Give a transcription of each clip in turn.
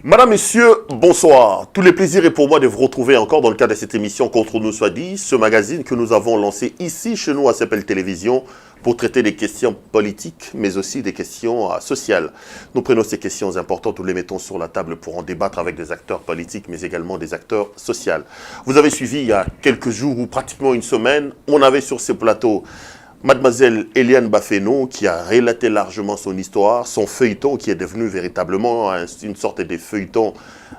Madame, Messieurs, bonsoir. Tous les plaisirs est pour moi de vous retrouver encore dans le cadre de cette émission Contre nous soit dit, ce magazine que nous avons lancé ici chez nous à CPL Télévision pour traiter des questions politiques, mais aussi des questions sociales. Nous prenons ces questions importantes, nous les mettons sur la table pour en débattre avec des acteurs politiques, mais également des acteurs sociaux. Vous avez suivi il y a quelques jours ou pratiquement une semaine, on avait sur ce plateau Mademoiselle Eliane Bafeno, qui a relaté largement son histoire, son feuilleton, qui est devenu véritablement une sorte de feuilleton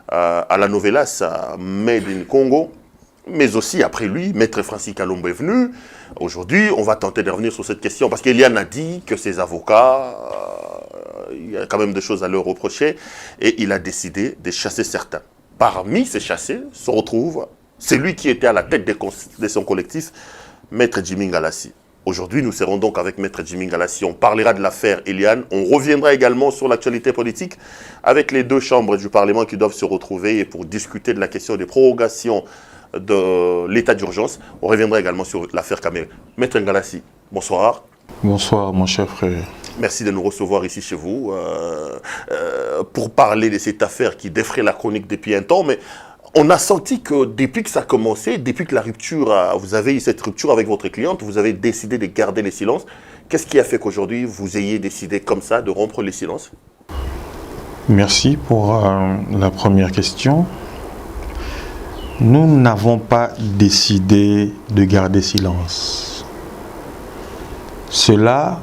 à la novelas Made in Congo. Mais aussi, après lui, Maître Francis Kalombo est venu. Aujourd'hui, on va tenter de revenir sur cette question, parce qu'Eliane a dit que ses avocats, il y a quand même des choses à leur reprocher, et il a décidé de chasser certains. Parmi ces chassés se retrouve celui qui était à la tête de son collectif, Maître Jimmy Ngalassi. Aujourd'hui, nous serons donc avec Maître Jimmy Ngalassi. On parlera de l'affaire Eliane. On reviendra également sur l'actualité politique avec les deux chambres du Parlement qui doivent se retrouver et pour discuter de la question des prorogations de l'état d'urgence. On reviendra également sur l'affaire Kamel. Maître Ngalassi, bonsoir. Bonsoir, mon cher frère. Merci de nous recevoir ici chez vous pour parler de cette affaire qui défraie la chronique depuis un temps, mais on a senti que depuis que ça a commencé, depuis que la rupture, vous avez eu cette rupture avec votre cliente, vous avez décidé de garder les silences. Qu'est-ce qui a fait qu'aujourd'hui, vous ayez décidé comme ça de rompre les silences? Merci pour la première question. Nous n'avons pas décidé de garder silence. Cela,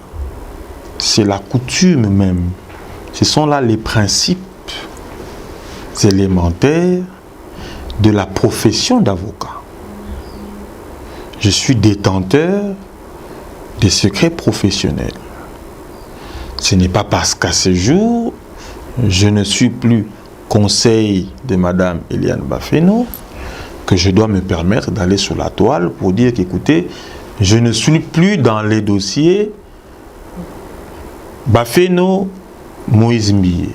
c'est la coutume même. Ce sont là les principes élémentaires de la profession d'avocat. Je suis détenteur des secrets professionnels. Ce n'est pas parce qu'à ce jour, je ne suis plus conseil de Madame Eliane Bafeno que je dois me permettre d'aller sur la toile pour dire qu'écoutez, je ne suis plus dans les dossiers Bafeno Moïse Mbiye.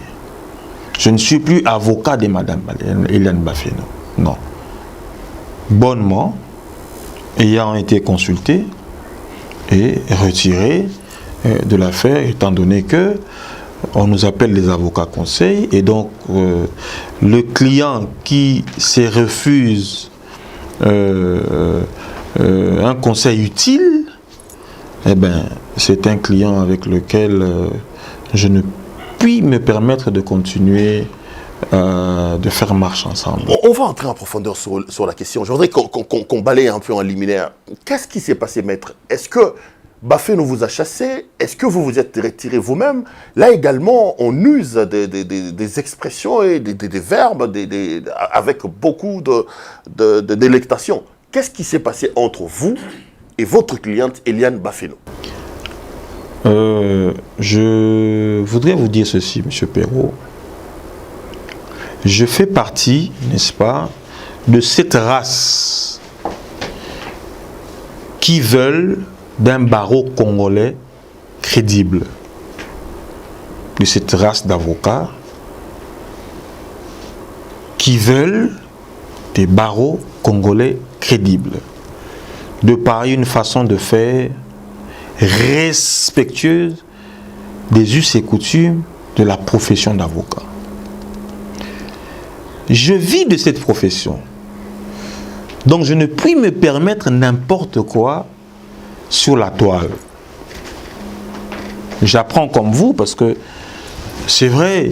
Je ne suis plus avocat de Madame Eliane Bafeno. Non. Bonnement, ayant été consulté et retiré de l'affaire, étant donné que on nous appelle les avocats conseils, et donc le client qui se refuse un conseil utile, eh ben, c'est un client avec lequel je ne puis me permettre de continuer de faire marche ensemble. On va entrer en profondeur sur la question. Je voudrais qu'on balaye un peu en liminaire. Qu'est-ce qui s'est passé, maître? Est-ce que Bafeno vous a chassé? Est-ce que vous vous êtes retiré vous-même? Là également, on use des expressions et des verbes avec beaucoup de délectation. Qu'est-ce qui s'est passé entre vous et votre cliente Eliane Bafeno? Je voudrais vous dire ceci, M. Perrault. Je fais partie, n'est-ce pas, de cette race qui veulent d'un barreau congolais crédible. De cette race d'avocats qui veulent des barreaux congolais crédibles. De par une façon de faire respectueuse des us et coutumes de la profession d'avocat. Je vis de cette profession. Donc je ne puis me permettre n'importe quoi sur la toile. J'apprends comme vous parce que c'est vrai,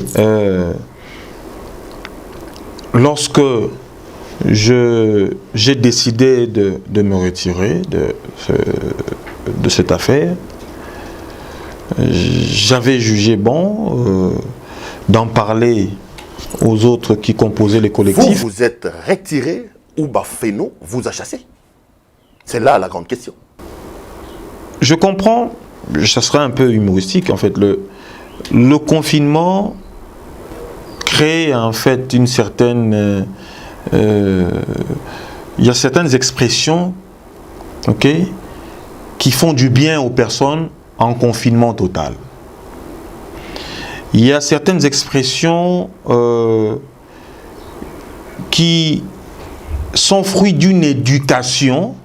lorsque j'ai décidé de me retirer de cette affaire, j'avais jugé bon d'en parler aux autres qui composaient les collectifs. Vous êtes retiré ou Bafeno vous a chassé? C'est là la grande question. Je comprends, ça serait un peu humoristique en fait. Le confinement crée en fait une certaine... il y a certaines expressions, ok, qui font du bien aux personnes en confinement total. Il y a certaines expressions qui sont fruits d'une éducation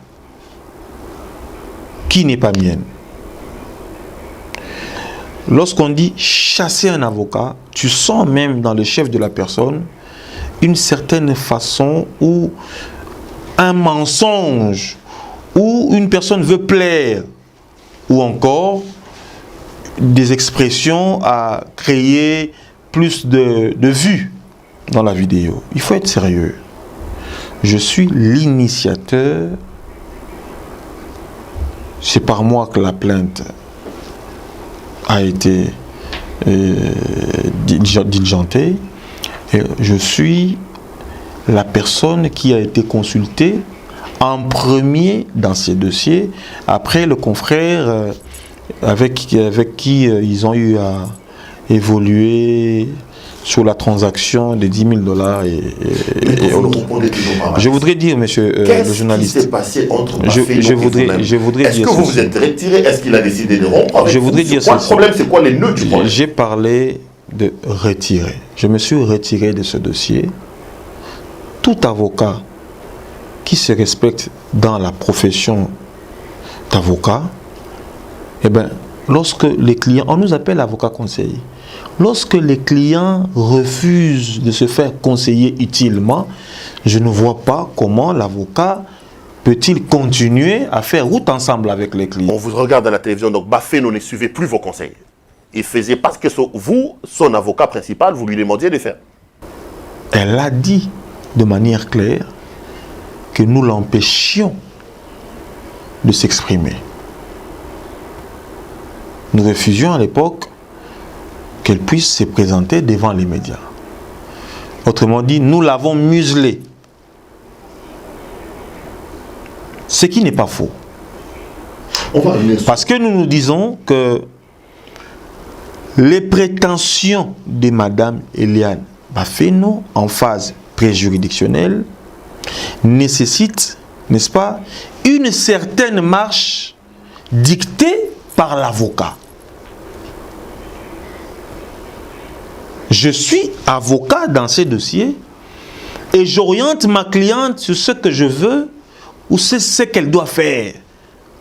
qui n'est pas mienne. lorsqu'on dit chasser un avocat, tu sens même dans le chef de la personne une certaine façon ou un mensonge, où une personne veut plaire, ou encore des expressions à créer plus de vues dans la vidéo. Il faut être sérieux. Je suis l'initiateur. C'est par moi que la plainte a été diligentée. Et je suis la personne qui a été consultée en premier dans ces dossiers, après le confrère avec qui ils ont eu à évoluer sur la transaction de 10 000 $. Je voudrais dire, monsieur le journaliste, qu'est-ce qui s'est passé entre Baféno et vous-même? Je voudrais Est-ce dire que vous vous êtes retiré? Est-ce qu'il a décidé de rompre avec je vous? voudrais dire C'est quoi le problème? C'est quoi les nœuds du problème? J'ai parlé de retirer. Je me suis retiré de ce dossier. Tout avocat qui se respecte dans la profession d'avocat, eh bien, lorsque les clients, on nous appelle avocat conseiller, lorsque les clients refusent de se faire conseiller utilement, je ne vois pas comment l'avocat peut-il continuer à faire route ensemble avec les clients. On vous regarde à la télévision, donc Baféno ne suivait plus vos conseils. Il faisait parce que vous, son avocat principal, vous lui demandiez de faire. Elle a dit de manière claire que nous l'empêchions de s'exprimer. Nous refusions à l'époque qu'elle puisse se présenter devant les médias. Autrement dit, nous l'avons muselée. Ce qui n'est pas faux. Parce que nous nous disons que les prétentions de Madame Eliane Baféno en phase préjuridictionnelle nécessitent, n'est-ce pas, une certaine marche dictée par l'avocat. Je suis avocat dans ces dossiers et j'oriente ma cliente sur ce que je veux ou ce qu'elle doit faire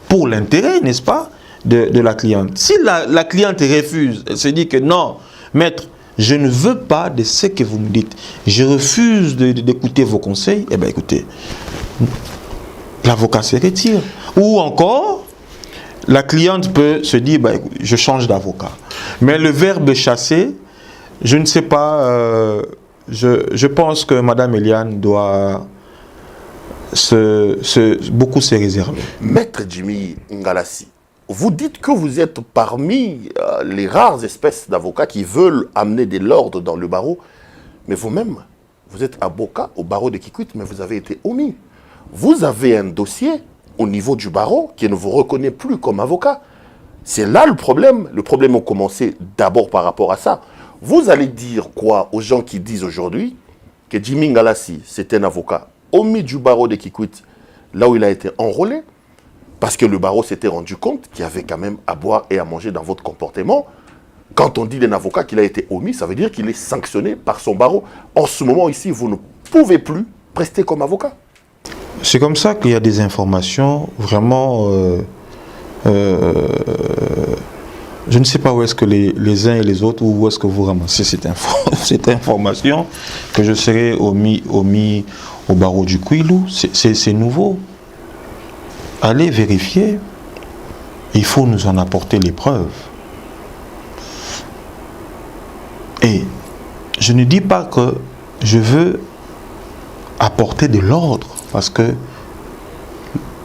pour l'intérêt, n'est-ce pas, de la cliente. Si la cliente refuse, elle se dit que non, maître, je ne veux pas de ce que vous me dites, je refuse d'écouter vos conseils, eh bien écoutez, l'avocat se retire. Ou encore, la cliente peut se dire, bah, je change d'avocat. Mais le verbe chasser, je ne sais pas, je pense que Madame Eliane doit beaucoup se réserver. Maître Jimmy Ngalassi, vous dites que vous êtes parmi les rares espèces d'avocats qui veulent amener de l'ordre dans le barreau, mais vous-même, vous êtes avocat au barreau de Kikwit, mais vous avez été omis. Vous avez un dossier au niveau du barreau qui ne vous reconnaît plus comme avocat. C'est là le problème. Le problème a commencé d'abord par rapport à ça. Vous allez dire quoi aux gens qui disent aujourd'hui que Jimmy Ngalassi, c'est un avocat omis du barreau de Kikwit, là où il a été enrôlé, parce que le barreau s'était rendu compte qu'il y avait quand même à boire et à manger dans votre comportement. Quand on dit d'un avocat qu'il a été omis, ça veut dire qu'il est sanctionné par son barreau. En ce moment ici, vous ne pouvez plus prester comme avocat. C'est comme ça qu'il y a des informations vraiment... je ne sais pas où est-ce que les uns et les autres, où est-ce que vous ramassez cette information, que je serai omis au barreau du Kouilou. C'est nouveau. Allez vérifier. Il faut nous en apporter les preuves. Et je ne dis pas que je veux apporter de l'ordre, parce que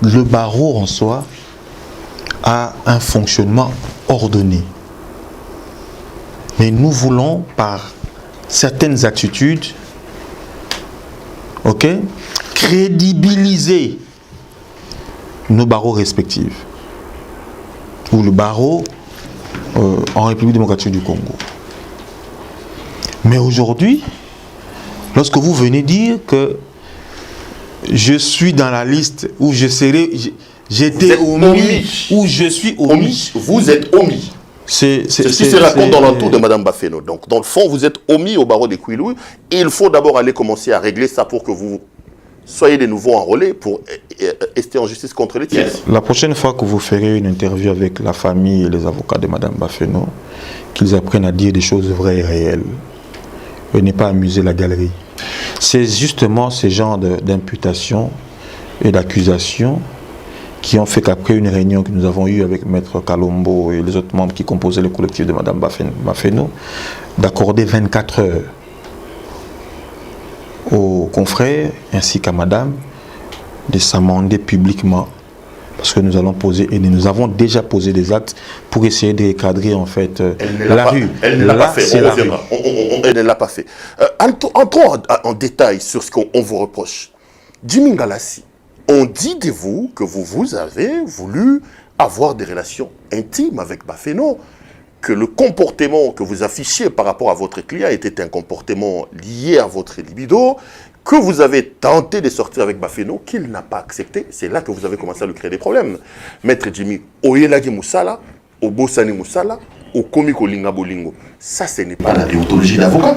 le barreau en soi a un fonctionnement ordonné. Mais nous voulons, par certaines attitudes, crédibiliser nos barreaux respectifs, ou le barreau en République démocratique du Congo. Mais aujourd'hui, lorsque vous venez dire que je suis dans la liste où j'étais omis, ou je suis omis. Vous êtes omis. C'est ce qui se raconte dans l'entour de Mme Baféno. Donc, dans le fond, vous êtes omis au barreau des Kouilou et il faut d'abord aller commencer à régler ça pour que vous soyez de nouveau enrôlés pour rester en justice contre les tiers. La prochaine fois que vous ferez une interview avec la famille et les avocats de Mme Bafeno, qu'ils apprennent à dire des choses vraies et réelles. Et ne pas amuser la galerie. C'est justement ce genre d'imputation et d'accusation qui ont fait qu'après une réunion que nous avons eue avec Maître Kalombo et les autres membres qui composaient le collectif de Mme Bafeno, d'accorder 24 heures aux confrères ainsi qu'à Madame de s'amender publiquement, parce que nous allons poser, et nous avons déjà posé des actes pour essayer de recadrer en fait la rue. Elle ne l'a pas fait, on reviendra. Elle ne l'a pas fait. Entrons en détail sur ce qu'on vous reproche. Jimmy Ngalassi, on dit de vous que vous avez voulu avoir des relations intimes avec Bafeno, que le comportement que vous affichiez par rapport à votre client était un comportement lié à votre libido, que vous avez tenté de sortir avec Bafeno, qu'il n'a pas accepté. C'est là que vous avez commencé à lui créer des problèmes. Maître Jimmy, Oyelagi Moussala, Obosani Moussala, Okomiko Linga Bolingo. Ça, ce n'est pas la déontologie d'avocat.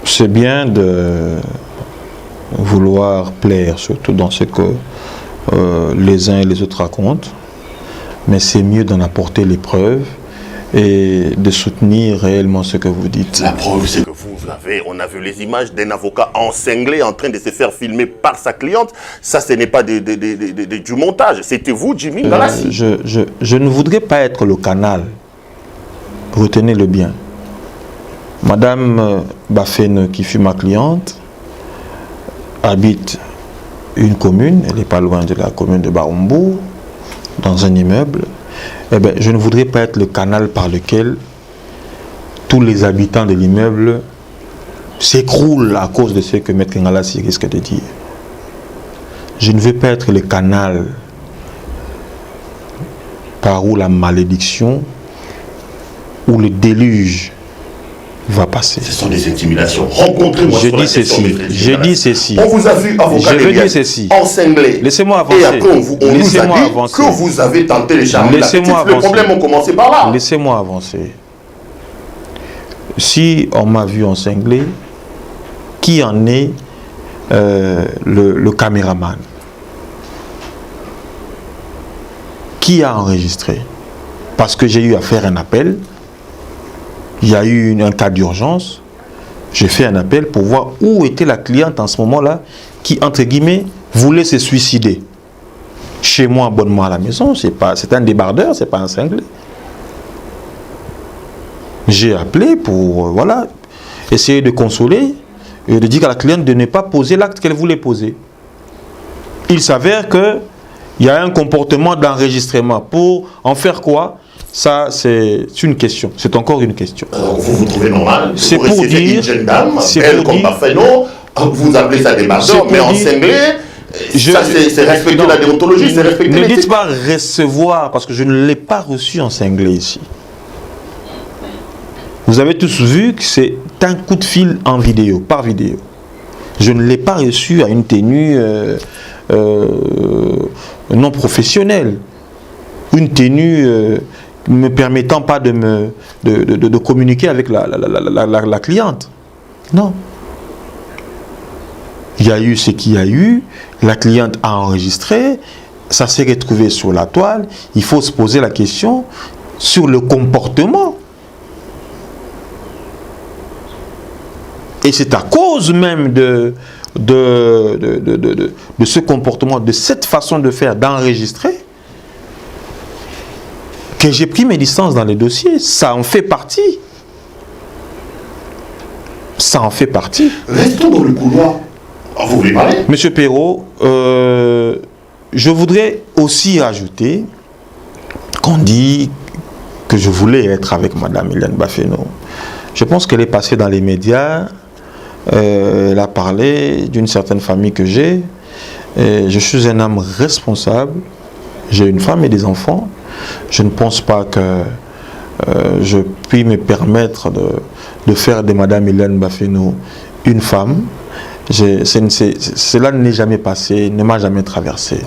C'est bien de vouloir plaire, surtout dans ce que les uns et les autres racontent, mais c'est mieux d'en apporter les preuves et de soutenir réellement ce que vous dites. La preuve, c'est que on a vu les images d'un avocat encinglé en train de se faire filmer par sa cliente. Ça, ce n'est pas du montage. C'était vous, Jimmy Ngalassi. Je ne voudrais pas être le canal. Retenez-le bien. Madame Bafeno, qui fut ma cliente, habite une commune, elle n'est pas loin de la commune de Barumbu, dans un immeuble. Eh bien, je ne voudrais pas être le canal par lequel tous les habitants de l'immeuble s'écroulent à cause de ce que Maître Ngalassi risque de dire. Je ne veux pas être le canal par où la malédiction ou le déluge va passer. Ce sont des intimidations. Rencontrez-moi sur la question, je dis ceci. On vous a vu, avocat encinglé. Laissez-moi avancer. Et après, on nous a dit que vous avez tenté les charmes. Le problème a commencé par là. Laissez-moi avancer. Si on m'a vu encinglé, qui en est le caméraman? Qui a enregistré? Parce que j'ai eu à faire un appel. Il y a eu un cas d'urgence. J'ai fait un appel pour voir où était la cliente en ce moment-là qui, entre guillemets, voulait se suicider. Chez moi, abonnement à la maison, c'est un débardeur, c'est pas un cinglé. J'ai appelé pour, voilà, essayer de consoler et de dire à la cliente de ne pas poser l'acte qu'elle voulait poser. Il s'avère qu'il y a un comportement d'enregistrement. Pour en faire quoi? Ça, c'est une question. C'est encore une question. Vous trouvez normal? C'est pour dire... Une jeune dame, elle comme Bafeno, vous appelez ça des bardeurs, mais en cinglé, ça c'est respecter la déontologie, c'est respecter... Ne dites pas recevoir, parce que je ne l'ai pas reçu en cinglé ici. Vous avez tous vu que c'est un coup de fil en vidéo, par vidéo. Je ne l'ai pas reçu à une tenue non professionnelle. Une tenue ne me permettant pas de communiquer avec la cliente. Non. Il y a eu ce qu'il y a eu, la cliente a enregistré, ça s'est retrouvé sur la toile. Il faut se poser la question sur le comportement. Et c'est à cause même de ce comportement, de cette façon de faire, d'enregistrer, que j'ai pris mes distances dans les dossiers. Ça en fait partie. Ça en fait partie. Restons dans le couloir. Vous voulez parler? Monsieur Perrault, je voudrais aussi ajouter qu'on dit que je voulais être avec Madame Hélène Bafeno. Je pense qu'elle est passée dans les médias. Elle a parlé d'une certaine famille que j'ai. Je suis un homme responsable. J'ai une femme et des enfants. Je ne pense pas que je puis me permettre de faire de Madame Hélène Bafeno une femme. Cela n'est jamais passé, ne m'a jamais traversé.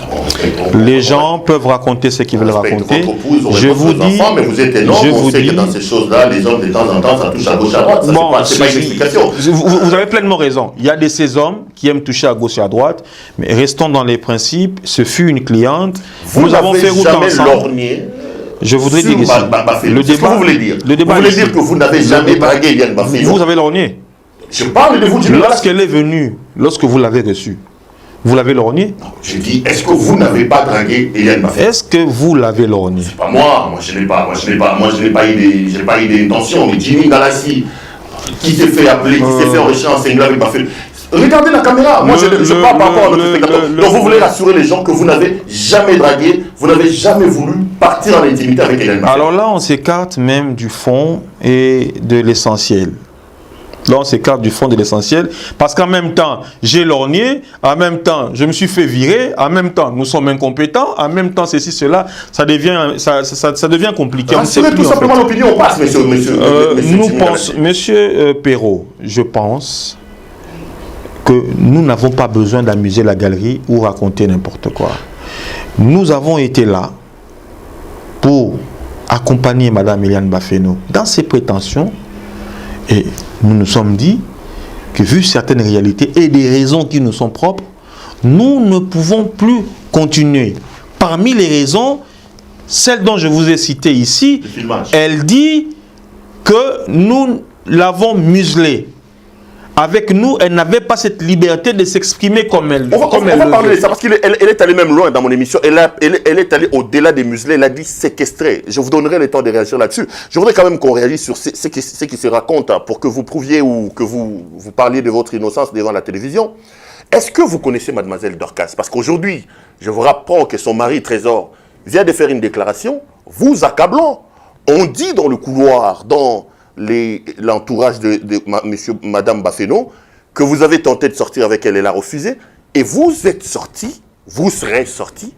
Les gens peuvent raconter ce qu'ils veulent raconter. Je vous dis, mais vous êtes énorme, on sait que dans ces choses-là, les hommes de temps en temps, ça touche à gauche à droite. C'est pas une explication. Vous avez pleinement raison. Il y a de ces hommes qui aiment toucher à gauche et à droite, mais restons dans les principes. Ce fut une cliente. Nous avons fait route ensemble. Je voudrais dire ici, le débat, vous voulez dire, vous voulez dire que vous n'avez jamais dragué Eliane Baféno. Vous avez lorgné. Je parle de vous. Lorsqu'elle est venue, lorsque vous l'avez reçue, vous l'avez lorgné. Je dis, est-ce que vous n'avez pas dragué Eliane Baféno? Est-ce que vous l'avez lorgné? C'est pas moi je n'ai pas eu d'intention. Mais Jimmy Galassi, qui s'est fait appeler, qui s'est fait enrichir en singlet avec Baféno. Regardez la caméra, moi je parle par rapport à notre spectateur. Donc vous voulez rassurer les gens que vous n'avez jamais dragué, vous n'avez jamais voulu partir en intimité avec Eliane Baféno. Alors là, on s'écarte même du fond et de l'essentiel. Là, on s'écarte du fond de l'essentiel, parce qu'en même temps, j'ai lorgné, en même temps, je me suis fait virer, en même temps, nous sommes incompétents, en même temps, ceci, cela, ça devient compliqué. Rassurez tout simplement l'opinion, on passe, Monsieur Perrault, je pense que nous n'avons pas besoin d'amuser la galerie ou raconter n'importe quoi. Nous avons été là pour accompagner Mme Eliane Baféno dans ses prétentions. Et nous nous sommes dit que vu certaines réalités et des raisons qui nous sont propres, nous ne pouvons plus continuer. Parmi les raisons, celle dont je vous ai cité ici, elle dit que nous l'avons muselée. Avec nous, elle n'avait pas cette liberté de s'exprimer comme elle. On va parler de ça parce qu'elle est allée même loin dans mon émission. Elle est allée au-delà des muselés. Elle a dit séquestrer. Je vous donnerai le temps de réagir là-dessus. Je voudrais quand même qu'on réagisse sur ce qui se raconte pour que vous prouviez ou que vous parliez de votre innocence devant la télévision. Est-ce que vous connaissez Mademoiselle Dorcas? Parce qu'aujourd'hui, je vous rapprends que son mari Trésor vient de faire une déclaration vous accablant. On dit dans le couloir, dans l'entourage de Madame Baféno, que vous avez tenté de sortir avec elle, elle a refusé, et vous êtes sorti, vous serez sorti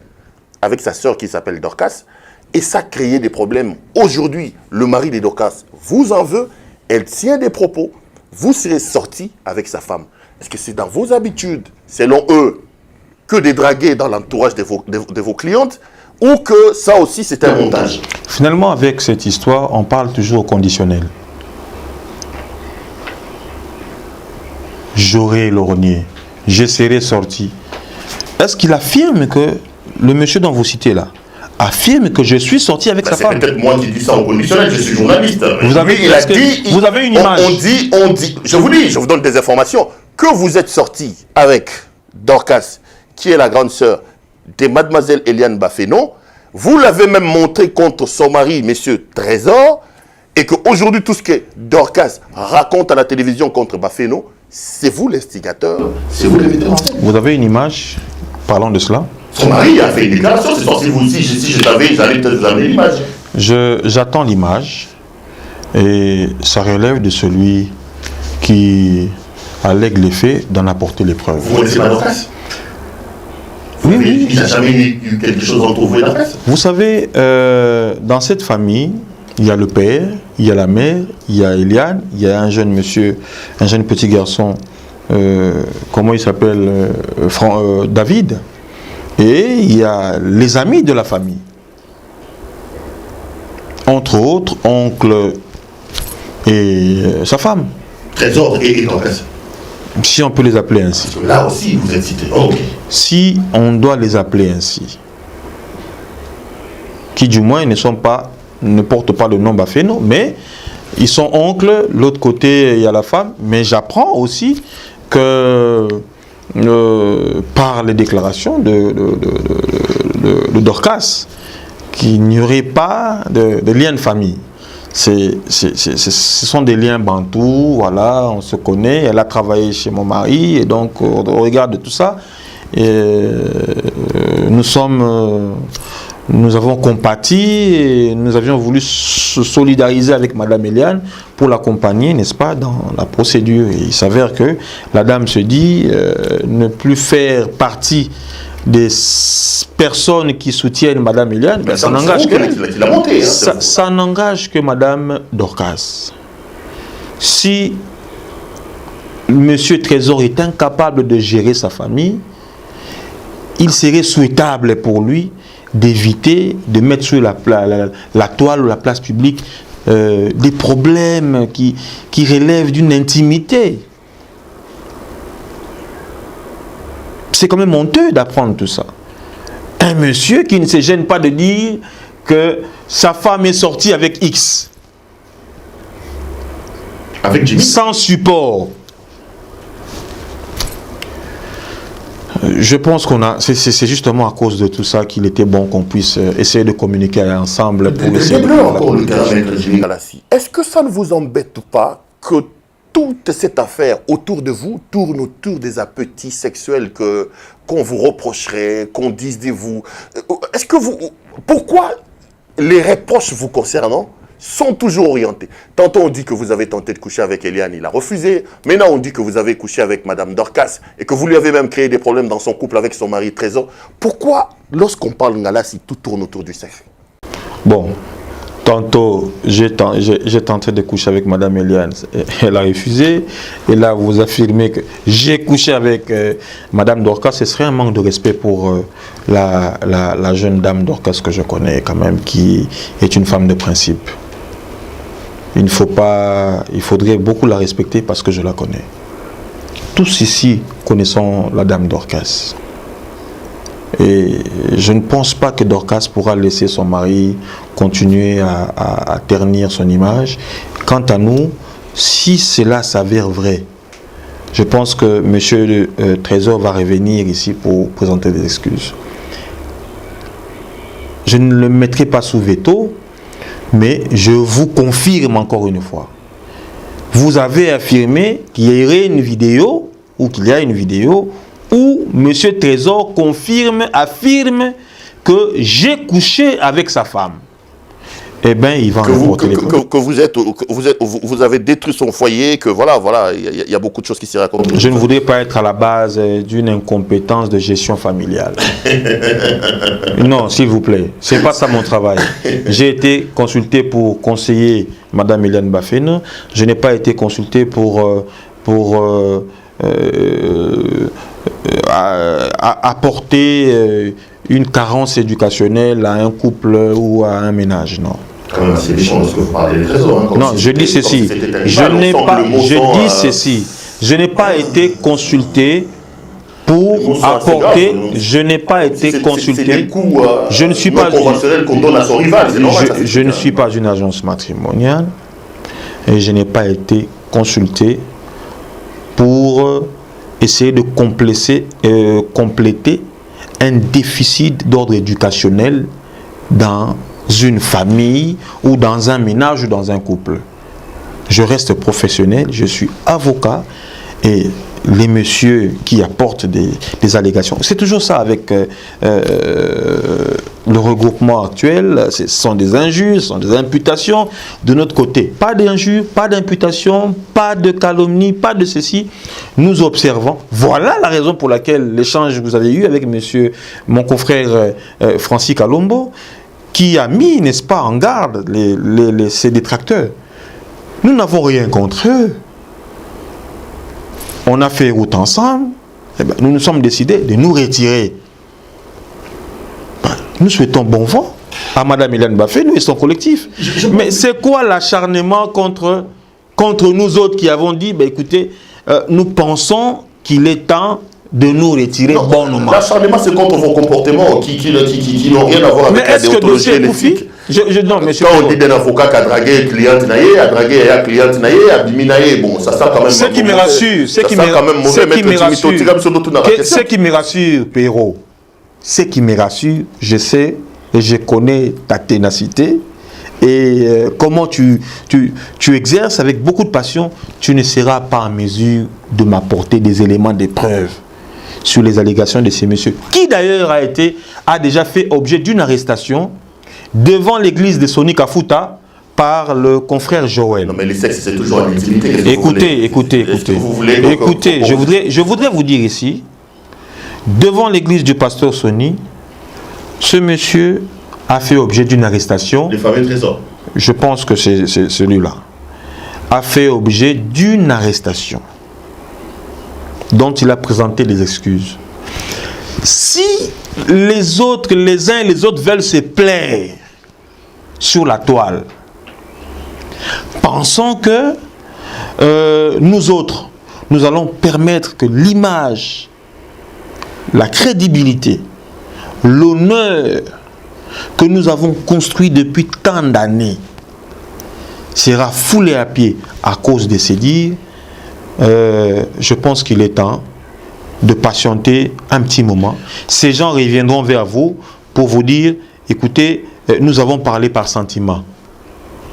avec sa sœur qui s'appelle Dorcas, et ça a créé des problèmes. Aujourd'hui, le mari de Dorcas vous en veut, elle tient des propos, vous serez sorti avec sa femme. Est-ce que c'est dans vos habitudes, selon eux, que de draguer dans l'entourage de vos clientes, ou que ça aussi c'est un montage? Finalement, avec cette histoire, on parle toujours au conditionnel. J'aurais lorgné, je serais sorti. Est-ce qu'il affirme que le monsieur dont vous citez là affirme que je suis sorti avec sa femme? C'est peut-être moi qui dis ça au conditionnel, je suis journaliste. Vous avez une image. On dit, je vous donne des informations, que vous êtes sorti avec Dorcas, qui est la grande sœur de Mademoiselle Eliane Baféno. Vous l'avez même montré contre son mari, Monsieur Trésor, et qu'aujourd'hui, tout ce que Dorcas raconte à la télévision contre Baféno, c'est vous l'instigateur, c'est vous le vétéran. Vous avez une image, parlons de cela. Son mari a fait une déclaration, c'est censé vous dire, si je savais, j'allais peut-être vous amener l'image. J'attends l'image, et ça relève de celui qui allègue les faits d'en apporter les preuves. Vous connaissez pas Dorcas? Oui. Il n'y a jamais eu quelque chose entre vous et la presse. Vous savez, dans cette famille, il y a le père, il y a la mère, il y a Eliane, il y a un jeune monsieur, un jeune petit garçon, comment il s'appelle, David. Et il y a les amis de la famille. Entre autres, oncle et sa femme. Trésor et Dorcas. Si on peut les appeler ainsi. Là aussi, vous êtes cité. Oh, okay. Si on doit les appeler ainsi, qui du moins ne portent pas le nom Baféno, mais ils sont oncles, l'autre côté il y a la femme, mais j'apprends aussi que par les déclarations de Dorcas, qu'il n'y aurait pas de lien de famille. Ce sont des liens bantous, voilà, on se connaît, elle a travaillé chez mon mari, et donc au regard de tout ça, nous avons compati et nous avions voulu se solidariser avec Madame Eliane pour l'accompagner, n'est-ce pas, dans la procédure. Et il s'avère que la dame se dit ne plus faire partie des personnes qui soutiennent Madame Eliane, ben, ça n'engage que Madame Dorcas. Si Monsieur Trésor est incapable de gérer sa famille, il serait souhaitable pour lui d'éviter de mettre sur la toile ou la place publique des problèmes qui relèvent d'une intimité. C'est quand même honteux d'apprendre tout ça. Un monsieur qui ne se gêne pas de dire que sa femme est sortie avec X. Avec Jimmy. Sans support. Je pense qu'on a... C'est justement à cause de tout ça qu'il était bon qu'on puisse essayer de communiquer ensemble pour essayer de... encore le cas avec Jimmy Galassi. Est-ce que ça ne vous embête pas que toute cette affaire autour de vous tourne autour des appétits sexuels qu'on vous reprocherait, qu'on dise de vous? Est-ce que vous... Pourquoi les reproches vous concernant sont toujours orientés? Tantôt on dit que vous avez tenté de coucher avec Eliane, il a refusé. Maintenant on dit que vous avez couché avec Madame Dorcas et que vous lui avez même créé des problèmes dans son couple avec son mari Trésor. Pourquoi, lorsqu'on parle Ngalassi, tout tourne autour du sexe? Bon, tantôt j'ai tenté de coucher avec Madame Eliane, elle a refusé. Et là vous affirmez que j'ai couché avec Madame Dorcas. Ce serait un manque de respect pour la jeune dame Dorcas que je connais quand même, qui est une femme de principe. Il faudrait beaucoup la respecter parce que je la connais. Tous ici connaissons la dame Dorcas. Et je ne pense pas que Dorcas pourra laisser son mari continuer à ternir son image. Quant à nous, si cela s'avère vrai, je pense que M. Trésor va revenir ici pour présenter des excuses. Je ne le mettrai pas sous veto, mais je vous confirme encore une fois. Vous avez affirmé qu'il y aurait une vidéo, ou qu'il y a une vidéo, où M. Trésor affirme que j'ai couché avec sa femme. Eh bien, il va remporter les vous avez détruit son foyer, que voilà, il y a beaucoup de choses qui s'y racontent. Je ne voudrais pas être à la base d'une incompétence de gestion familiale. Non, s'il vous plaît, c'est pas ça mon travail. J'ai été consulté pour conseiller Madame Eliane Bafeno. Je n'ai pas été consulté pour apporter une carence éducationnelle à un couple ou à un ménage, non. C'est des choses que vous parlez de Trésor. Hein, non, je dis ceci. Je n'ai pas été consulté pour apporter. Je n'ai pas été consulté. Je ne suis pas qu'on donne à son rival. Je ne suis pas une agence matrimoniale et je n'ai pas été consulté pour essayer de compléter un déficit d'ordre éducationnel dans une famille ou dans un ménage ou dans un couple. Je reste professionnel, je suis avocat et les messieurs qui apportent des allégations, c'est toujours ça avec le regroupement actuel, ce sont des injures, ce sont des imputations. De notre côté, pas d'injures, pas d'imputations, pas de calomnie, pas de ceci. Nous observons. Voilà la raison pour laquelle l'échange que vous avez eu avec mon confrère Francis Kalombo, qui a mis, n'est-ce pas, en garde ses détracteurs. Nous n'avons rien contre eux. On a fait route ensemble. Eh bien, nous nous sommes décidés de nous retirer. Nous souhaitons bon vent à Mme Eliane Bafeno et son collectif. Mais c'est quoi l'acharnement contre nous autres qui avons dit, ben écoutez, nous pensons qu'il est temps de nous retirer bonnement. L'acharnement, c'est contre vos comportements qui n'ont rien à voir avec la déontologie et l'éthique. Quand on dit d'un avocat qui a dragué cliente naïe, a dragué la cliente naïe, a bimé bon, ça sent quand même... Ce qui me rassure, ce qui me rassure, Perrault, ce qui me rassure, je sais et je connais ta ténacité et comment tu exerces avec beaucoup de passion, tu ne seras pas en mesure de m'apporter des éléments de preuve sur les allégations de ces messieurs, qui d'ailleurs a déjà fait objet d'une arrestation devant l'église de Soni Kafuta par le confrère Joël. Non mais les sexes c'est toujours à l'intimité. Écoutez, je voudrais vous dire ici, devant l'église du pasteur Soni, ce monsieur a fait objet d'une arrestation. Les fameux trésors. Je pense que c'est celui-là. A fait objet d'une arrestation. dont il a présenté des excuses. Si les autres, les uns et les autres veulent se plaire sur la toile, pensons que nous autres, nous allons permettre que l'image, la crédibilité, l'honneur que nous avons construit depuis tant d'années sera foulé à pied à cause de ces dires. Je pense qu'il est temps de patienter un petit moment. Ces gens reviendront vers vous pour vous dire, écoutez, nous avons parlé par sentiment.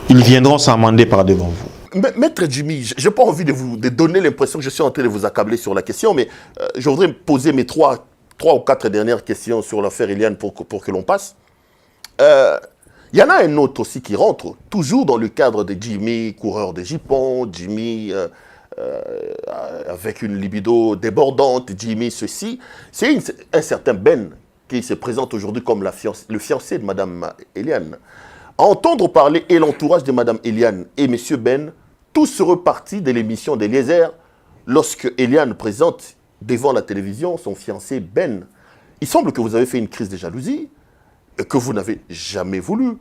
Ils viendront s'amender par devant vous. Maître Jimmy, je n'ai pas envie de donner l'impression que je suis en train de vous accabler sur la question, mais je voudrais poser mes trois ou quatre dernières questions sur l'affaire Eliane pour que l'on passe. Il y en a un autre aussi qui rentre, toujours dans le cadre de Jimmy, coureur de Jipon, Jimmy avec une libido débordante, Jimmy ceci. C'est un certain Ben qui se présente aujourd'hui comme le fiancé de Mme Eliane. À entendre parler et l'entourage de Mme Eliane et M. Ben, tous se repartis de l'émission d'Eliezer lorsque Eliane présente devant la télévision son fiancé Ben. Il semble que vous avez fait une crise de jalousie et que vous n'avez jamais voulu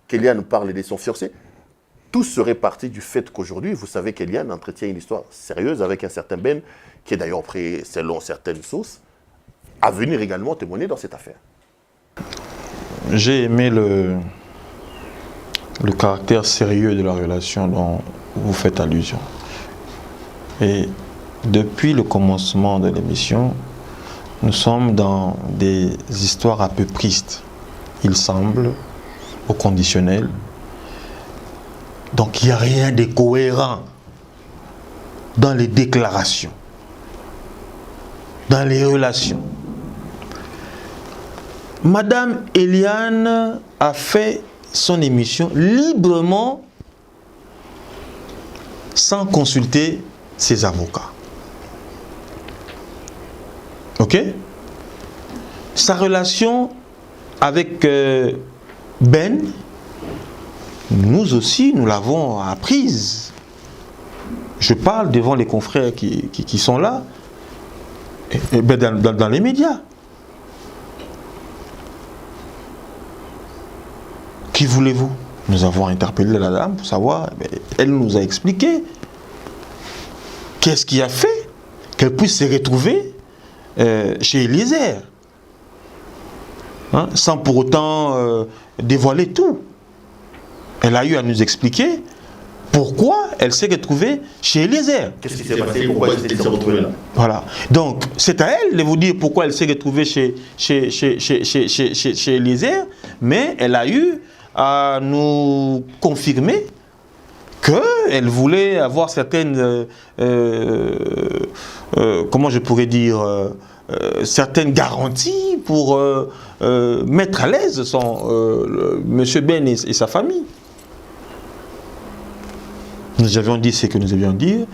qu'Eliane parle de son fiancé. Tout serait parti du fait qu'aujourd'hui, vous savez qu'Eliane entretient une histoire sérieuse avec un certain Ben, qui est d'ailleurs prêt, selon certaines sources, à venir également témoigner dans cette affaire. J'ai aimé le caractère sérieux de la relation dont vous faites allusion. Et depuis le commencement de l'émission, nous sommes dans des histoires un peu tristes. Il semble, au conditionnel. Donc il n'y a rien de cohérent dans les déclarations, dans les relations. Madame Eliane a fait son émission librement, sans consulter ses avocats. Ok? Sa relation avec Ben, nous aussi, nous l'avons apprise. Je parle devant les confrères qui sont là, et dans les médias. Qui voulez-vous? Nous avons interpellé la dame pour savoir, elle nous a expliqué qu'est-ce qui a fait qu'elle puisse se retrouver chez Eliezer, hein, sans pour autant dévoiler tout. Elle a eu à nous expliquer pourquoi elle s'est retrouvée chez Eliezer. Qu'est-ce qui s'est passé? Pourquoi elle s'est retrouvée là? Voilà. Donc, c'est à elle de vous dire pourquoi elle s'est retrouvée chez Eliezer, mais elle a eu à nous confirmer qu'elle voulait avoir certaines, comment je pourrais dire, certaines garanties pour mettre à l'aise M. Ben et sa famille. Nous avions dit ce que nous avions dit,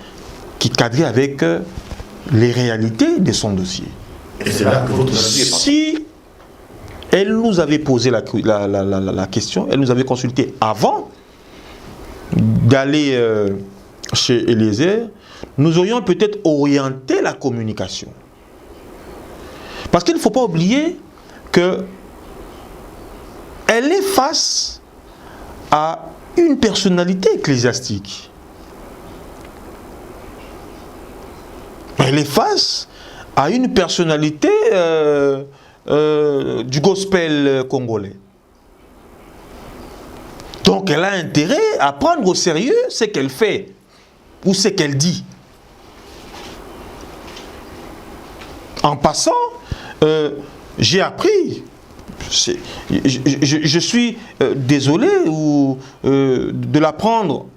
qui cadrait avec les réalités de son dossier. Et c'est là que votre si elle nous avait posé la question, elle nous avait consulté avant d'aller chez Eliezer, nous aurions peut-être orienté la communication. Parce qu'il ne faut pas oublier que elle est face à une personnalité ecclésiastique. Elle est face à une personnalité du gospel congolais. Donc elle a intérêt à prendre au sérieux ce qu'elle fait ou ce qu'elle dit. En passant, j'ai appris, je suis désolé de l'apprendre,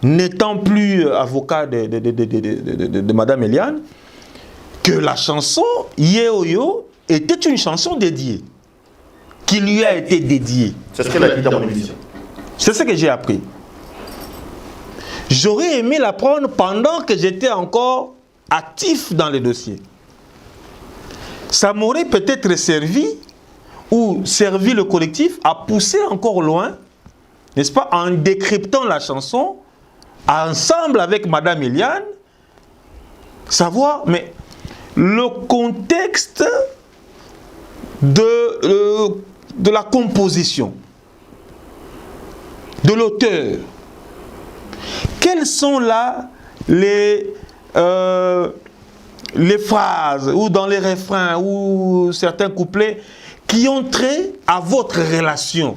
n'étant plus avocat de Madame Eliane, que la chanson Yeoyo était une chanson dédiée, qui lui a été dédiée. C'est ce qu'elle a dit dans mon émission. C'est ce que j'ai appris. J'aurais aimé l'apprendre pendant que j'étais encore actif dans le dossier. Ça m'aurait peut-être servi, ou servi le collectif à pousser encore loin, n'est-ce pas, en décryptant la chanson, ensemble avec Madame Eliane, savoir, mais le contexte de la composition, de l'auteur. Quelles sont là les phrases ou dans les refrains ou certains couplets qui ont trait à votre relation?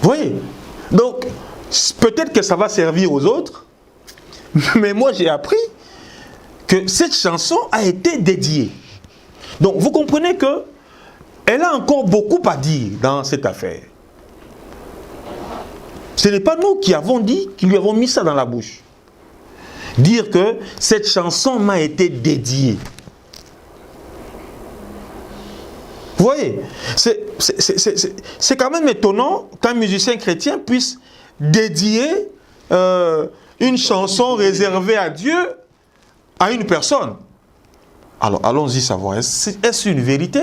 Vous voyez? Donc, peut-être que ça va servir aux autres, mais moi j'ai appris que cette chanson a été dédiée. Donc, vous comprenez que elle a encore beaucoup à dire dans cette affaire. Ce n'est pas nous qui avons dit, qui lui avons mis ça dans la bouche. Dire que cette chanson m'a été dédiée. Vous voyez, c'est quand même étonnant qu'un musicien chrétien puisse dédier une chanson réservée à Dieu à une personne. Alors, allons-y savoir. Est-ce une vérité?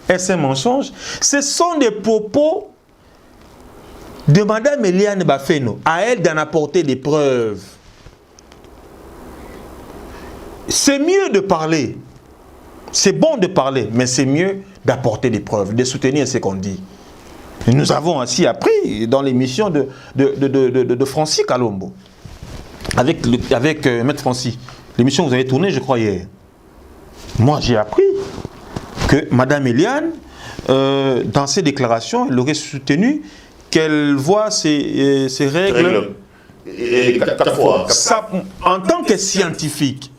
Est-ce un mensonge? Ce sont des propos de Madame Eliane Bafeno. À elle d'en apporter des preuves. C'est mieux de parler. C'est bon de parler, mais c'est mieux d'apporter des preuves, de soutenir ce qu'on dit. Et nous avons ainsi appris dans l'émission de Francis Kalombo, avec Maître Francis. L'émission que vous avez tournée, je crois, hier. Moi, j'ai appris que Madame Eliane, dans ses déclarations, elle aurait soutenu qu'elle voit ses règles. Et 4 fois. Ça, en tant que scientifique.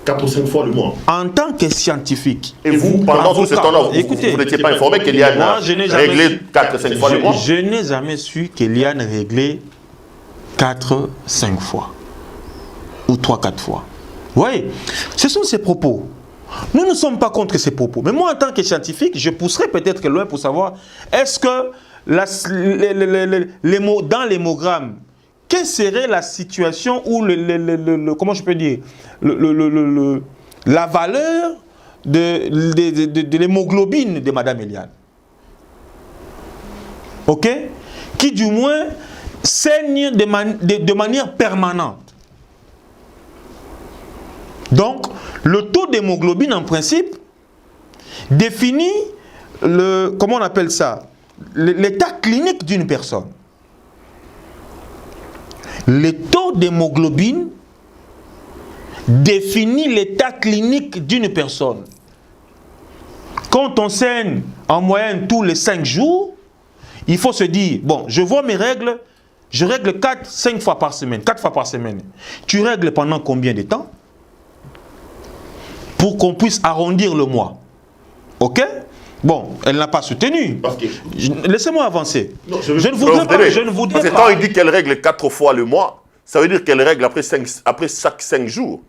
4 ou 5 fois le mois. En tant que scientifique. Et vous, pendant tout ce temps-là, vous n'étiez pas informé qu'Eliane a réglé 4 ou 5 fois le mois? Je n'ai jamais su qu'Eliane réglait 4-5 fois. Ou 3-4 fois. Vous voyez, ce sont ces propos. Nous ne sommes pas contre ces propos. Mais moi, en tant que scientifique, je pousserais peut-être loin pour savoir, est-ce que les mots, dans l'hémogramme, quelle serait la situation ou comment je peux dire, la valeur de l'hémoglobine de Madame Eliane? Ok? Qui du moins saigne de manière permanente. Donc, le taux d'hémoglobine, en principe, définit comment on appelle ça, l'état clinique d'une personne. Le taux d'hémoglobine définit l'état clinique d'une personne. Quand on saigne en moyenne tous les 5 jours, il faut se dire, bon, je vois mes règles, je règle 4-5 fois par semaine, 4 fois par semaine. Tu règles pendant combien de temps? Pour qu'on puisse arrondir le mois. Ok? Bon, elle n'a pas soutenu. Laissez-moi avancer. Non, je ne voudrais pas. Parce que quand il dit qu'elle règle 4 fois le mois, ça veut dire qu'elle règle après chaque 5 jours.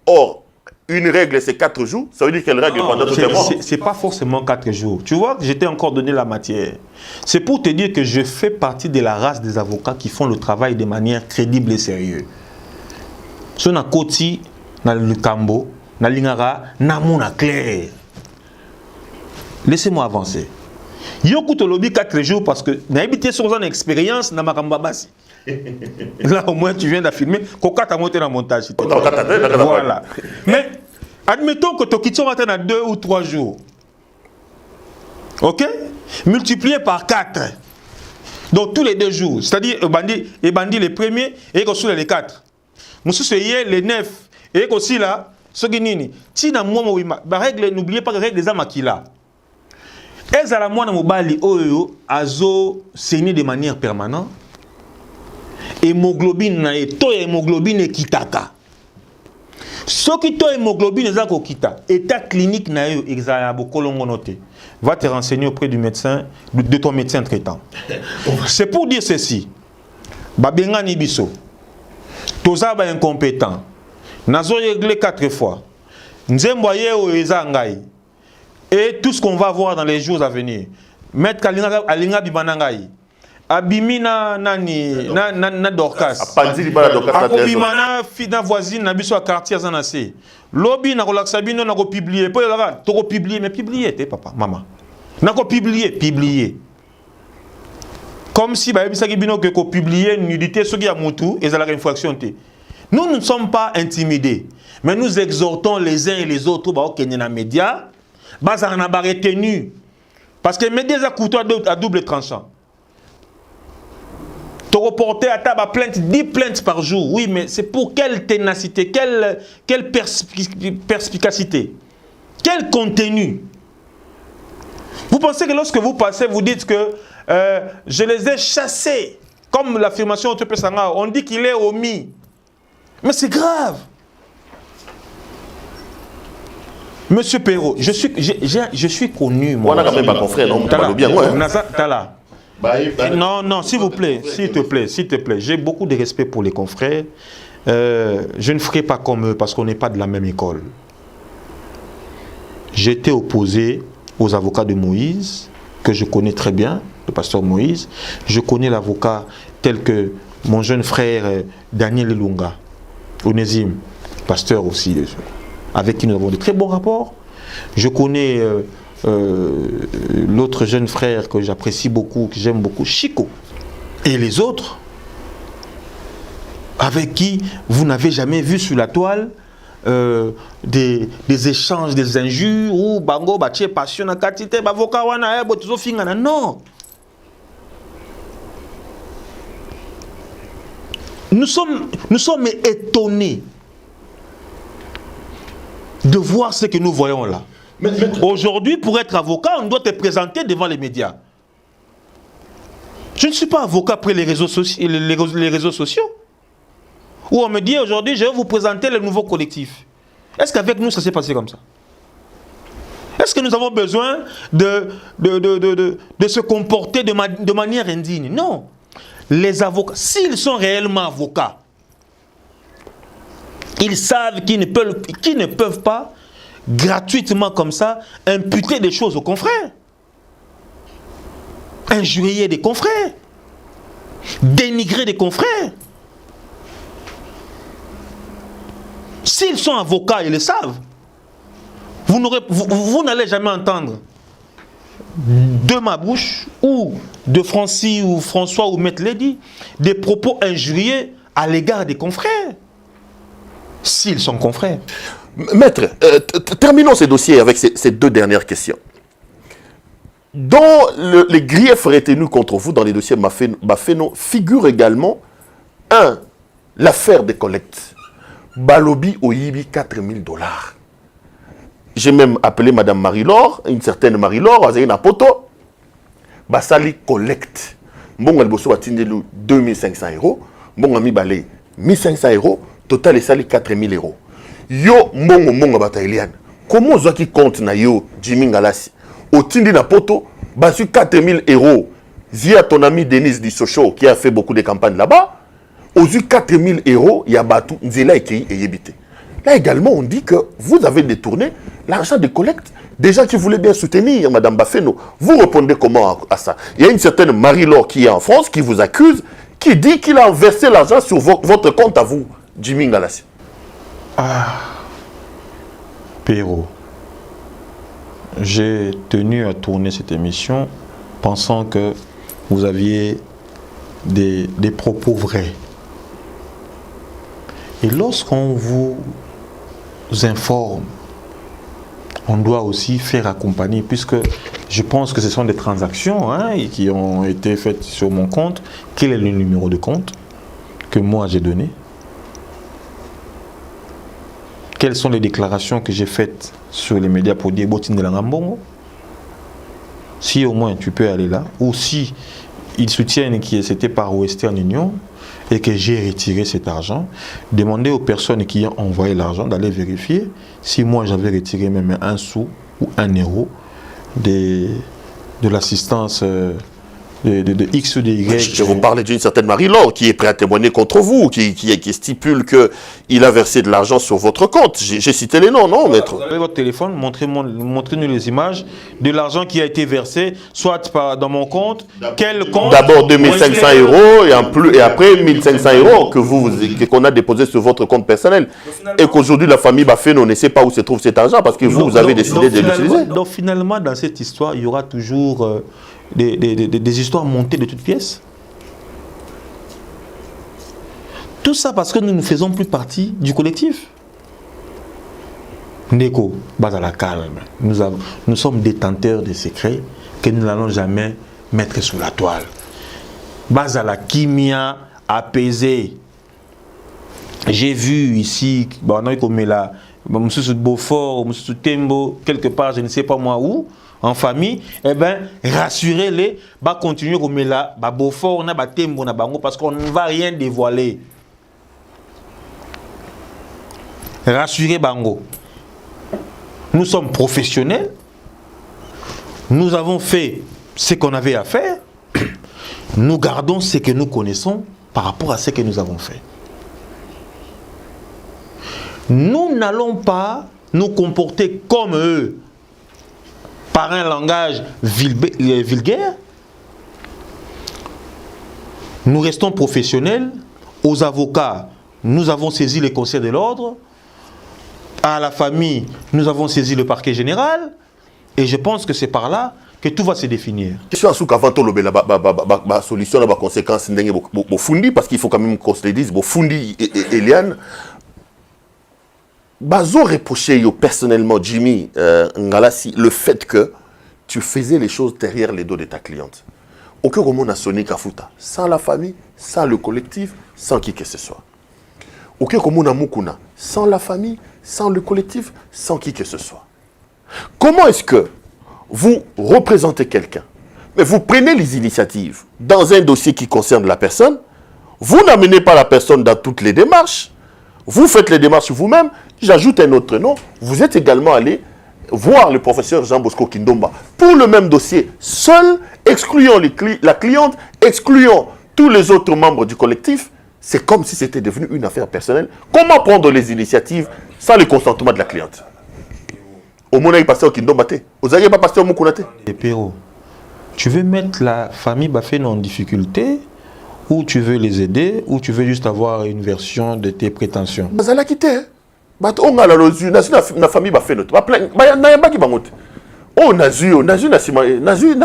Or, une règle, c'est 4 jours. Ça veut dire qu'elle règle pendant tout le mois. Ce n'est pas forcément 4 jours. Tu vois, je t'ai encore donné la matière. C'est pour te dire que je fais partie de la race des avocats qui font le travail de manière crédible et sérieuse. Si on a Koti, dans le Cambo, na lingara na mona clair. Laissez-moi avancer. Yo kuto lobby 4 jours parce que na habité sur une expérience na makamba basi. Là au moins tu viens d'affirmer koka ta monté dans montage. Voilà. Mais admettons que tu quittes à 2 ou 3 jours. OK? Multiplié par 4. Donc tous les 2 jours, c'est-à-dire bandi les premiers et que les 4. Monsieur c'est les 9 et aussi là ce qui nini si na moi ma règle, n'oubliez pas que règle des amakila ezala mwana mobali oyo azo saigner de manière permanente, hémoglobine na to hémoglobine kitaka soki to hémoglobine za ko kita état clinique na yo exala bokolongo noté, va te renseigner auprès du médecin de ton médecin traitant. C'est pour dire ceci, babengani biso toza ba incompétent. Nazo réglé 4 fois. Nzemboye o ezangai. Et tout ce qu'on va voir dans les jours à venir. Maître Kalinga Alinga Bibanangai. Abimina nani na Dorcas. Apandi bala Dorcas. Akobimana fina voisine na biso a quartier zanase. Lobby na relaxa bino na ko publier. Po la to ko publier mais publier te papa maman. Na ko publier. Comme si ba bisaki bino que ko publier nudité soki ya mutu ezala infraction te. Nous ne sommes pas intimidés, mais nous exhortons les uns et les autres qui sont dans les médias, parce que les médias ont couteau à double tranchant. Tu reporter à ta plainte, 10 plaintes par jour, oui, mais c'est pour quelle ténacité, quelle perspicacité, quel contenu? Vous pensez que lorsque vous passez, vous dites que je les ai chassés, comme l'affirmation de Pesanga, on dit qu'il est omis. Mais c'est grave. Monsieur Perrault, je suis connu, moi. On a quand même pas confrère, non? Non, non, s'il vous plaît, s'il te plaît. J'ai beaucoup de respect pour les confrères. Je ne ferai pas comme eux parce qu'on n'est pas de la même école. J'étais opposé aux avocats de Moïse, que je connais très bien, le pasteur Moïse. Je connais l'avocat tel que mon jeune frère Daniel Elunga, Onésime, pasteur aussi, avec qui nous avons de très bons rapports. Je connais l'autre jeune frère que j'apprécie beaucoup, que j'aime beaucoup, Chico. Et les autres, avec qui vous n'avez jamais vu sur la toile des échanges, des injures, ou bango, baché, passion, katite, bavoka, wana, botizo, fingana. Non. Nous sommes étonnés de voir ce que nous voyons là. Aujourd'hui, pour être avocat, on doit te présenter devant les médias. Je ne suis pas avocat après les réseaux sociaux. Où on me dit aujourd'hui, je vais vous présenter le nouveau collectif. Est-ce qu'avec nous, ça s'est passé comme ça? Est-ce que nous avons besoin de se comporter de manière indigne? Non. Les avocats, s'ils sont réellement avocats, ils savent qu'ils ne peuvent pas, gratuitement comme ça, imputer des choses aux confrères. Injurier des confrères. Dénigrer des confrères. S'ils sont avocats, ils le savent. Vous n'allez jamais entendre de ma bouche ou de Francis ou François ou Maître Lady des propos injuriés à l'égard des confrères. S'ils sont confrères. Maître, terminons ces dossiers avec ces deux dernières questions. Dans les griefs retenus contre vous dans les dossiers Bafeno figure également l'affaire des collectes. Balobi Oyibi 4 000 $. J'ai même appelé Madame Marie-Laure, une certaine Marie-Laure, Azéina Poto, Basali collecte. Bon, elle bosse à 2500 €. Bon, ami balé 1500 €. Total, c'est 4 000 €. Yo, mon bataillon. Comment vous qui compte na yo, Jimmy Galasi? Au Tindi na Poto, basu 4 000 €. Zia ton ami Denise Dissocho, qui a fait beaucoup de campagnes là-bas. Aux 4 000 €, il y a Batou, Nzela et Yébité. Là également, on dit que vous avez détourné l'argent de collecte. Des gens qui voulaient bien soutenir Madame Bafeno. Vous répondez comment à ça? Il y a une certaine Marie-Laure qui est en France, qui vous accuse, qui dit qu'il a versé l'argent sur votre compte à vous, Jimmy Ngalassi. Perrault, j'ai tenu à tourner cette émission pensant que vous aviez des propos vrais. Et lorsqu'on vous informe, on doit aussi faire accompagner, puisque je pense que ce sont des transactions qui ont été faites sur mon compte. Quel est le numéro de compte que moi j'ai donné? Quelles sont les déclarations que j'ai faites sur les médias pour dire Botine de la Ngambongo? Si au moins tu peux aller là, ou si ils soutiennent que c'était par Western Union et que j'ai retiré cet argent, demandez aux personnes qui ont envoyé l'argent d'aller vérifier si moi j'avais retiré même 1 sou ou 1 euro de l'assistance de X ou de Y. Je vous parlais d'une certaine Marie-Laure qui est prête à témoigner contre vous, qui stipule qu'il a versé de l'argent sur votre compte. J'ai cité les noms, non, maître? Vous avez votre téléphone, montrez-nous les images de l'argent qui a été versé, soit dans mon compte, quel compte. D'abord 2500 € et après 1500 € qu'on a déposé sur votre compte personnel. Et qu'aujourd'hui la famille Bafeno ne sait pas où se trouve cet argent parce que vous avez décidé de l'utiliser. Donc finalement, dans cette histoire, il y aura toujours des histoires montées de toutes pièces. Tout ça parce que nous ne faisons plus partie du collectif. Ndeko, bas à la calme. Nous sommes détenteurs de secrets que nous n'allons jamais mettre sous la toile. Bas à la kimia apaisée. J'ai vu ici, on a comme là, M. Beaufort, M. Tembo, quelque part, je ne sais pas moi où, en famille, eh bien, rassurez-les, bah continuer comme là, bah Beaufort, on a bah Tembo, on a bango, parce qu'on ne va rien dévoiler. Rassurez Bango. Nous sommes professionnels, nous avons fait ce qu'on avait à faire, nous gardons ce que nous connaissons par rapport à ce que nous avons fait. Nous n'allons pas nous comporter comme eux par un langage vulgaire. Nous restons professionnels. Aux avocats, nous avons saisi les conseils de l'ordre. À la famille, nous avons saisi le parquet général. Et je pense que c'est par là que tout va se définir. Question avant la solution, la conséquence, parce qu'il faut quand même qu'on se le dise, Fundi et Eliane. Bazo reproché personnellement, Jimmy Ngalassi, le fait que tu faisais les choses derrière les dos de ta cliente. Aucun moment n'a sonné Kafuta, sans la famille, sans le collectif, sans qui que ce soit. Aucun moment n'a Mukuna, sans la famille, sans le collectif, sans qui que ce soit. Comment est-ce que vous représentez quelqu'un, mais vous prenez les initiatives dans un dossier qui concerne la personne, vous n'amenez pas la personne dans toutes les démarches, vous faites les démarches vous-même, j'ajoute un autre nom, vous êtes également allé voir le professeur Jean Bosco Kindomba pour le même dossier, seul, excluant la cliente, excluant tous les autres membres du collectif. C'est comme si c'était devenu une affaire personnelle. Comment prendre les initiatives sans le consentement de la cliente? Au moins, il est passé au Kindomba. Vous n'avez pas passé au Moukounate. Et Péro, tu veux mettre la famille Baféno en difficulté, ou tu veux les aider, ou tu veux juste avoir une version de tes prétentions? Vous allez quitter. On a la famille Baféno. On a vu,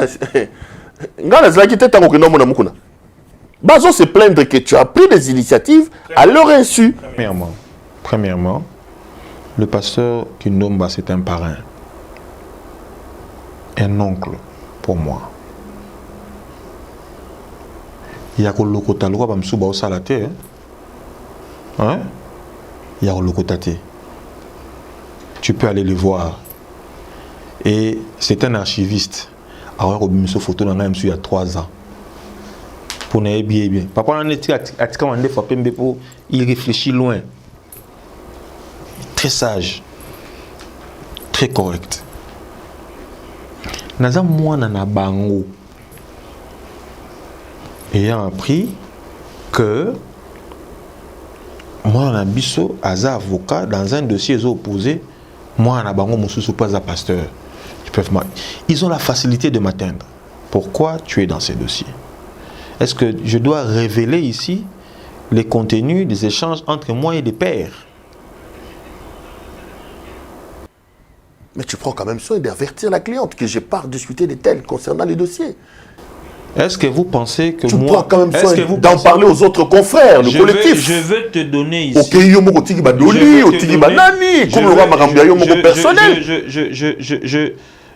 Bazo se plaindre que tu as pris des initiatives à leur insu. Premièrement, le pasteur Kindomba, c'est un parrain. Un oncle pour moi. Il y a le côté loi bamsuba au salate, hein? Il y a le côté. Tu peux aller le voir. Et c'est un archiviste. Alors, il y a 3 ans. Pour ne bien. Papa, on est il réfléchit loin. Très sage. Très correct. Naza moi nana bango. Ayant appris que moi, un biso, aza avocat, dans un dossier opposé, moi, un bango, mon pas un pasteur. Ils ont la facilité de m'atteindre. Pourquoi tu es dans ces dossiers? Est-ce que je dois révéler ici les contenus des échanges entre moi et des pairs? Mais tu prends quand même soin d'avertir la cliente que je pars discuter de tels concernant les dossiers. Est-ce que vous pensez que tu moi... Tu prends quand même soin d'en parler aux autres confrères, le collectif. Je vais te donner ici... Ok, yo moko tiki badoli, o tiki banani, comme le roi Marambia, yo moko personnel.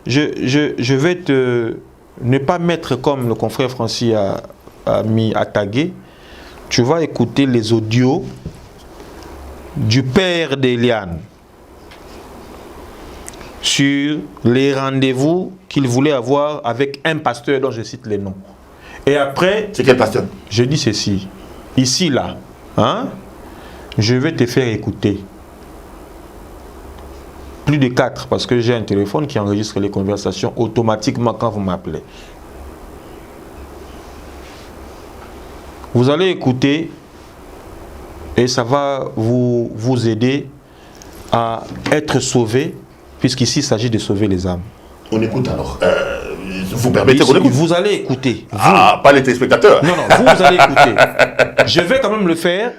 Je vais te... Ne pas mettre comme le confrère Francis a mis à taguer. Tu vas écouter les audios du père d'Eliane sur les rendez-vous qu'il voulait avoir avec un pasteur dont je cite les noms. Et après... C'est quel pasteur? Je dis ceci. Ici, là, hein, je vais te faire écouter. Plus de 4, parce que j'ai un téléphone qui enregistre les conversations automatiquement quand vous m'appelez. Vous allez écouter et ça va vous aider à être sauvé, puisqu'ici il s'agit de sauver les âmes. On écoute alors. Vous permettez qu'on écoute? Vous allez écouter. Ah, pas les téléspectateurs. Non, vous allez écouter. Je vais quand même le faire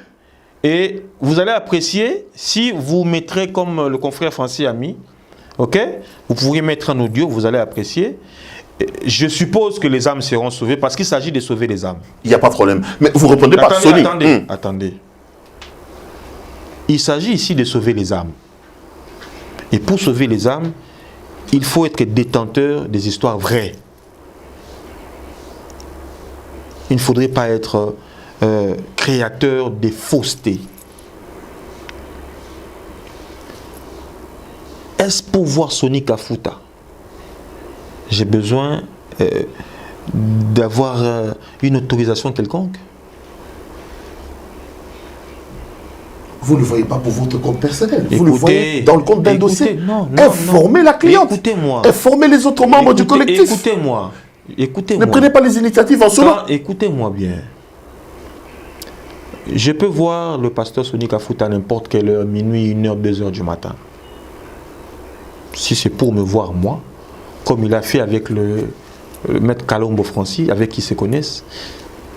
et vous allez apprécier si vous mettrez comme le confrère Francis a mis. Ok? Vous pourrez mettre un audio, vous allez apprécier. Je suppose que les âmes seront sauvées parce qu'il s'agit de sauver les âmes. Il n'y a pas de problème. Mais vous ne répondez pas, Sony. Attendez. Il s'agit ici de sauver les âmes. Et pour sauver les âmes, il faut être détenteur des histoires vraies. Il ne faudrait pas être créateur des faussetés. Est-ce pour voir Sony Kafuta? J'ai besoin d'avoir une autorisation quelconque? Vous ne le voyez pas pour votre compte personnel. Écoutez, vous le voyez dans le compte d'un dossier. Non, informez la cliente. Écoutez-moi. Informez les autres membres du collectif. Écoutez-moi. Ne prenez pas les initiatives en solo. Écoutez-moi bien. Je peux voir le pasteur Sony Kafuta à n'importe quelle heure, minuit, 1h, 2h du matin. Si c'est pour me voir moi, comme il a fait avec le maître Kalombo Francis, avec qui ils se connaissent,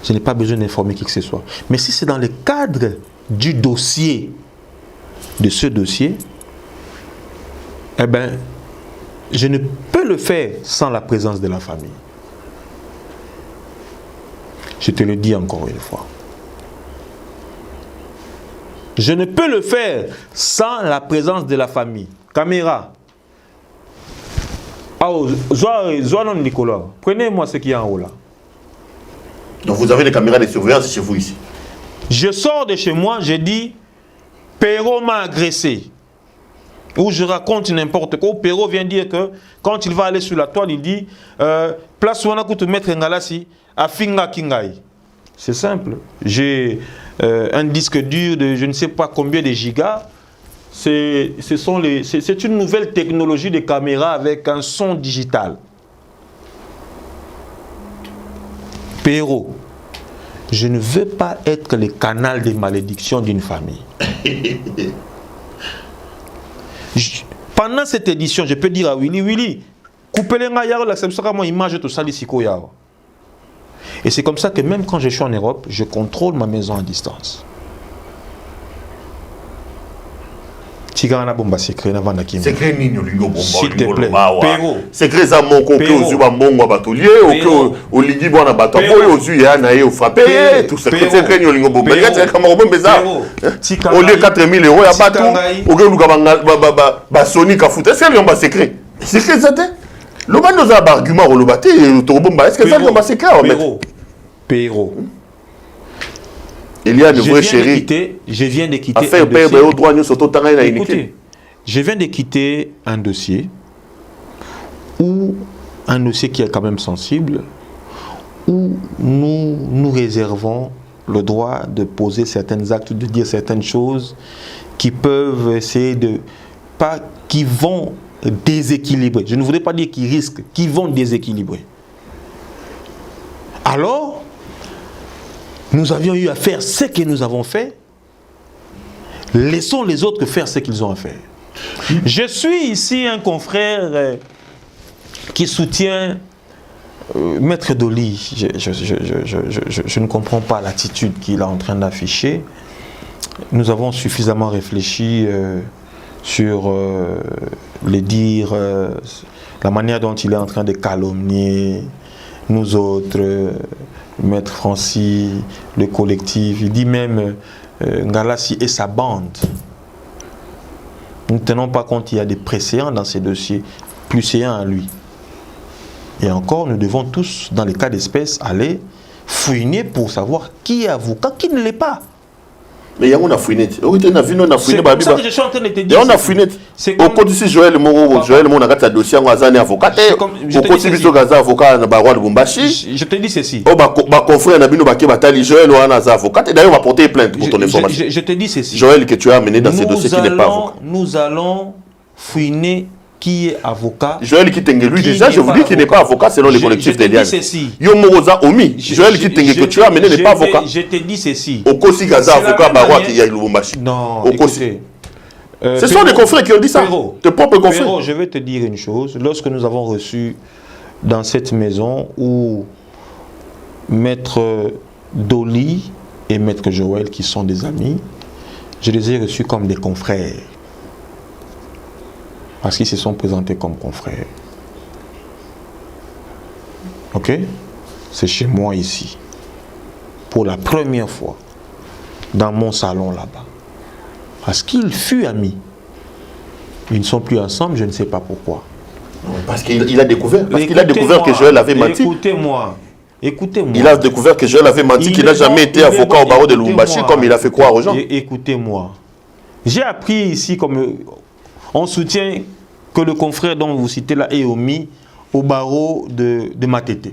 je n'ai pas besoin d'informer qui que ce soit. Mais si c'est dans le cadre du dossier, de ce dossier, eh bien, je ne peux le faire sans la présence de la famille. Je te le dis encore une fois. Je ne peux le faire sans la présence de la famille. Caméra. Oh, Zoanon Nicolas, prenez-moi ce qui est en haut là. Donc vous avez des caméras de surveillance chez vous ici. Je sors de chez moi, je dis, Perrault m'a agressé. Ou je raconte n'importe quoi. Perrault vient dire que quand il va aller sur la toile, il dit, place où on a coûté mettre Ngalassi à Finga Kingai. C'est simple. J'ai un disque dur de je ne sais pas combien de gigas. C'est une nouvelle technologie de caméra avec un son digital. Perrault, je ne veux pas être le canal des malédictions d'une famille. Pendant cette édition, je peux dire à Willy, coupez les maillards, l'acceptation comme image tout ça, et c'est comme ça que même quand je suis en Europe, je contrôle ma maison à distance. Secret nini olingo bomba. S'il te plaît, Perrault. Secret za moko ke ozuba mbongo batolier o ke olingi bwana bato boyo ozu ya na ye o frappé tout ça. Secret nini olingo bomba. Regarde kama bomba beza. Au lieu 4000 € ya bato o ke luka ba Sony Kafuta. Est-ce qu'il y a un secret? Secret ça te? Le ban nos arguments au lobati to bomba. Est-ce que ça est un secret en fait? Perrault. Il y a de vrais chéris. Je viens de quitter. Écoutez, je viens de quitter un dossier qui est quand même sensible, où nous réservons le droit de poser certains actes, de dire certaines choses qui peuvent essayer de pas, qui vont déséquilibrer. Je ne voudrais pas dire qui risquent, qui vont déséquilibrer. Alors, nous avions eu à faire ce que nous avons fait. Laissons les autres faire ce qu'ils ont à faire. Je suis ici un confrère qui soutient Maître Doli. Je ne comprends pas l'attitude qu'il est en train d'afficher. Nous avons suffisamment réfléchi sur les dires, la manière dont il est en train de calomnier nous autres, Maître Francis, le collectif. Il dit même Ngalassi et sa bande. Nous ne tenons pas compte qu'il y a des préséants dans ces dossiers, plus séants à lui. Et encore, nous devons tous, dans les cas d'espèce, aller fouiner pour savoir qui est avocat, qui ne l'est pas. Mais on a fouiné. C'est comme ça que je suis en train de te dire. On a fouiné. Au côté ici, Joël Moro, Joël Moro, a dossier, on a un avocat. Au côté ici, avocat, Barwa de Bumbashi. Je te dis ceci. Oh, ma confrère, Nabino Baké Batali, Joël, on a un avocat. Et d'ailleurs, on va porter plainte pour ton information. Je te dis ceci. Joël, que tu as amené dans ces dossiers qui n'est pas avocat. Nous allons fouiner qui est avocat. Joël Kitenge, lui déjà, je vous dis qu'il n'est pas avocat selon les collectifs des liens. Yo Moroza Omi, Joël Kitenge que tu as amené n'est pas avocat. Je te dis ceci. Okosi Gaza, avocat Barwa qui y a Lubumbashi. Non, écoutez. Ce sont des confrères qui ont dit ça. Tes propres confrères. Perrault, je vais te dire une chose. Lorsque nous avons reçu dans cette maison où Maître Doli et Maître Joël, qui sont des amis, je les ai reçus comme des confrères. Parce qu'ils se sont présentés comme confrères. Ok? C'est chez moi ici. Pour la première fois, dans mon salon là-bas. Parce qu'ils furent amis. Ils ne sont plus ensemble, je ne sais pas pourquoi. Parce qu'il a découvert, que Joël avait menti. Écoutez-moi. Il a découvert que Joël avait menti, qu'il n'a jamais été avocat au barreau de Lubumbashi, comme il a fait croire aux gens. Écoutez-moi. J'ai appris ici, comme on soutient que le confrère dont vous citez là est omis au barreau de Matete.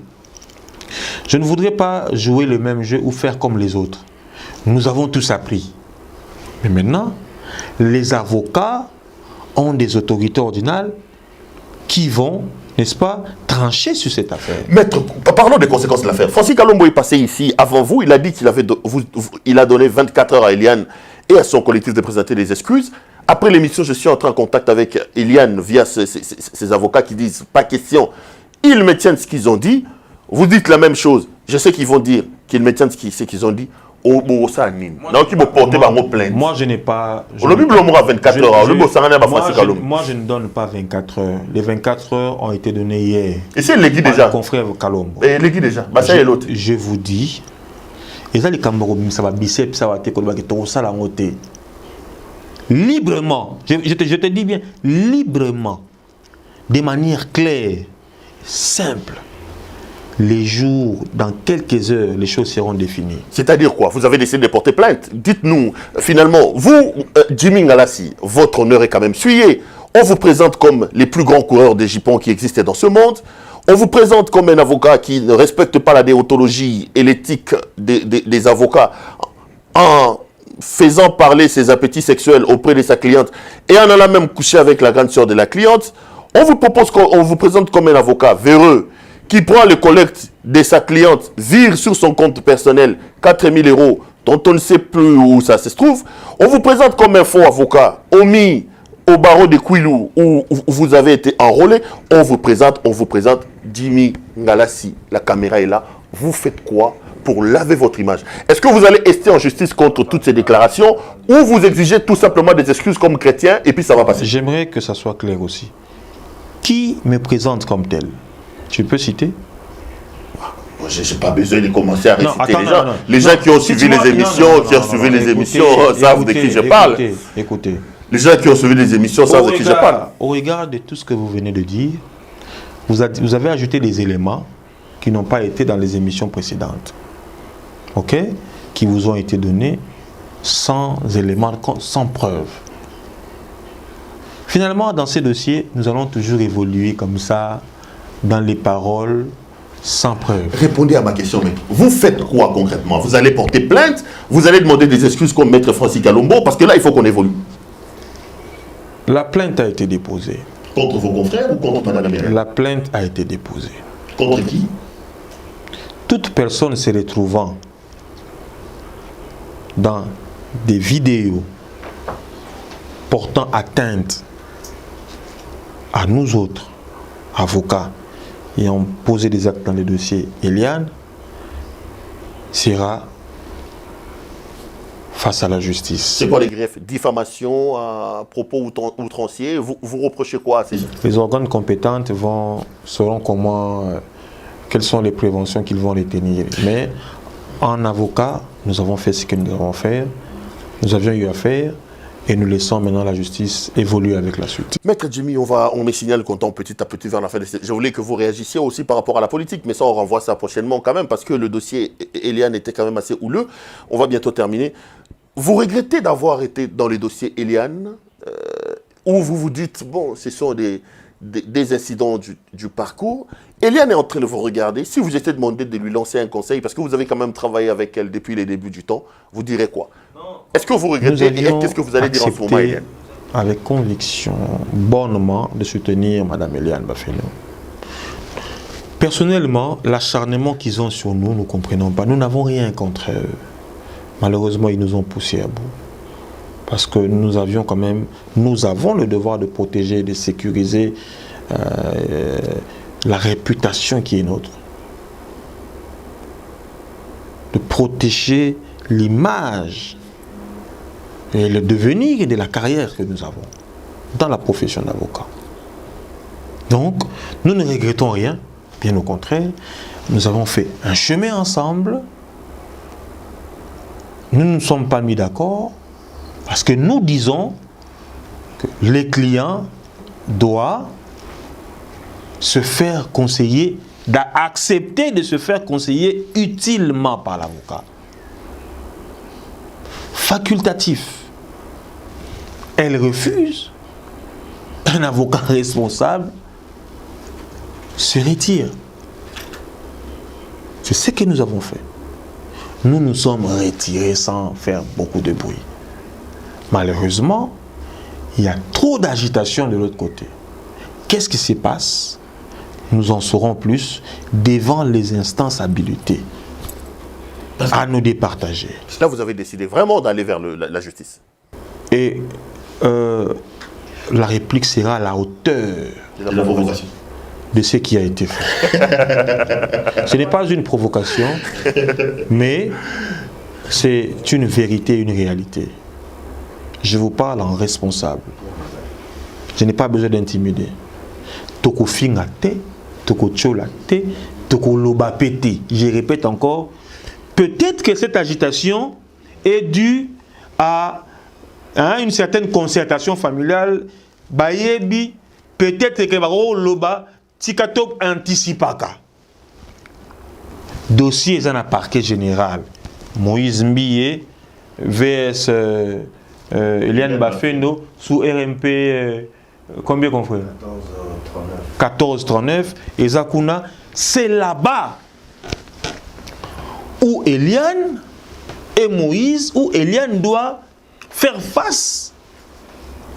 Je ne voudrais pas jouer le même jeu ou faire comme les autres. Nous avons tous appris. Mais maintenant, les avocats ont des autorités ordinales qui vont, n'est-ce pas, trancher sur cette affaire. Maître, parlons des conséquences de l'affaire. Francis Kalombo est passé ici avant vous. Il a dit qu'il il a donné 24 heures à Eliane et à son collectif de présenter des excuses. Après l'émission, je suis entré en contact avec Eliane via ses avocats qui disent pas question. Ils maintiennent ce qu'ils ont dit. Vous dites la même chose. Je sais qu'ils vont dire qu'ils maintiennent ce qu'ils ont dit. Moi, je n'ai pas... Moi, je ne donne pas 24 heures. Les 24 heures ont été données hier. Et c'est l'équipe déjà. Confrère Kalombo. Et l'équipe déjà. Bah, ça est l'autre. Je vous dis, et ça, les Camerounais, ça va bisser, ça va te librement, je te dis bien, librement, de manière claire, simple. Les jours, dans quelques heures, les choses seront définies. C'est-à-dire quoi? Vous avez décidé de porter plainte. Dites-nous, finalement, vous, Jimmy Ngalassi, votre honneur est quand même souillé. On vous présente comme les plus grands coureurs de Jipon qui existent dans ce monde. On vous présente comme un avocat qui ne respecte pas la déontologie et l'éthique des avocats en faisant parler ses appétits sexuels auprès de sa cliente et en allant même coucher avec la grande sœur de la cliente. On vous présente comme un avocat véreux qui prend le collecte de sa cliente, vire sur son compte personnel 4 000 € dont on ne sait plus où ça se trouve. On vous présente comme un faux avocat, omis au barreau de Kouilou où vous avez été enrôlé. On vous présente Jimmy Ngalassi. La caméra est là. Vous faites quoi pour laver votre image? Est-ce que vous allez rester en justice contre toutes ces déclarations ou vous exigez tout simplement des excuses comme chrétien et puis ça va passer? J'aimerais que ça soit clair aussi. Qui me présente comme tel? Tu peux citer? Je n'ai pas besoin de commencer à réciter les gens. Non. Les gens qui ont suivi les émissions, savent de qui je parle. Écoutez. Les gens qui ont suivi les émissions savent de qui je parle. Au regard de tout ce que vous venez de dire, vous avez ajouté des éléments qui n'ont pas été dans les émissions précédentes. OK? Qui vous ont été donnés sans éléments, sans preuve. Finalement, dans ces dossiers, nous allons toujours évoluer comme ça, dans les paroles, sans preuve. Répondez à ma question, mec. Vous faites quoi concrètement? Vous allez porter plainte? Vous allez demander des excuses comme Maître Francis Kalombo? Parce que là, il faut qu'on évolue. La plainte a été déposée. Contre vos confrères ou contre Mme Myriam? La plainte a été déposée. Contre qui? Toute personne se retrouvant dans des vidéos portant atteinte à nous autres, avocats, ayant posé des actes dans le dossier Eliane, sera face à la justice. C'est quoi les griefs? Diffamation, propos outranciers? Vous reprochez quoi à ces gens? Les organes compétents sauront quelles sont les préventions qu'ils vont retenir. Mais en avocat, nous avons fait ce que nous avons fait. Nous avions eu à faire. Et nous laissons maintenant la justice évoluer avec la suite. Maître Jimmy, on me signale qu'on tend petit à petit vers la fin de cette... Je voulais que vous réagissiez aussi par rapport à la politique, mais ça, on renvoie ça prochainement quand même, parce que le dossier Eliane était quand même assez houleux. On va bientôt terminer. Vous regrettez d'avoir été dans le dossier Eliane, où vous vous dites, bon, ce sont des incidents du parcours. Eliane est en train de vous regarder. Si vous étiez demandé de lui lancer un conseil, parce que vous avez quand même travaillé avec elle depuis les débuts du temps, vous direz quoi? Est-ce que vous regrettez et qu'est-ce que vous allez dire en ce moment, Eliane? Avec conviction, bonnement, de soutenir Mme Eliane Bafeno. Personnellement, l'acharnement qu'ils ont sur nous, nous ne comprenons pas. Nous n'avons rien contre eux. Malheureusement, ils nous ont poussés à bout. Parce que nous avons le devoir de protéger, de sécuriser la réputation qui est nôtre. De protéger l'image et le devenir de la carrière que nous avons dans la profession d'avocat. Donc, nous ne regrettons rien, bien au contraire. Nous avons fait un chemin ensemble. Nous ne nous sommes pas mis d'accord. Parce que nous disons que les clients doivent se faire conseiller, d'accepter de se faire conseiller utilement par l'avocat. Facultatif. Elle refuse. Un avocat responsable se retire. C'est ce que nous avons fait. Nous nous sommes retirés sans faire beaucoup de bruit. Malheureusement, il y a trop d'agitation de l'autre côté. Qu'est-ce qui se passe? Nous en saurons plus devant les instances habilitées à nous départager. Là, vous avez décidé vraiment d'aller vers la justice. Et la réplique sera à la hauteur de la provocation. De ce qui a été fait. Ce n'est pas une provocation, mais c'est une vérité, une réalité. Je vous parle en responsable. Je n'ai pas besoin d'intimider. Toko fingate, toko cholate, toko lobapete. Je répète encore, peut-être que cette agitation est due à une certaine concertation familiale. Bayebi, peut-être que baro loba tikatok anticipaka. Dossier est dans le parquet général. Moïse Mbiye vs Eliane Bafeno sous RMP. Combien qu'on fait? 1439. Et Zakuna, c'est là-bas où Eliane et Moïse, où Eliane doit faire face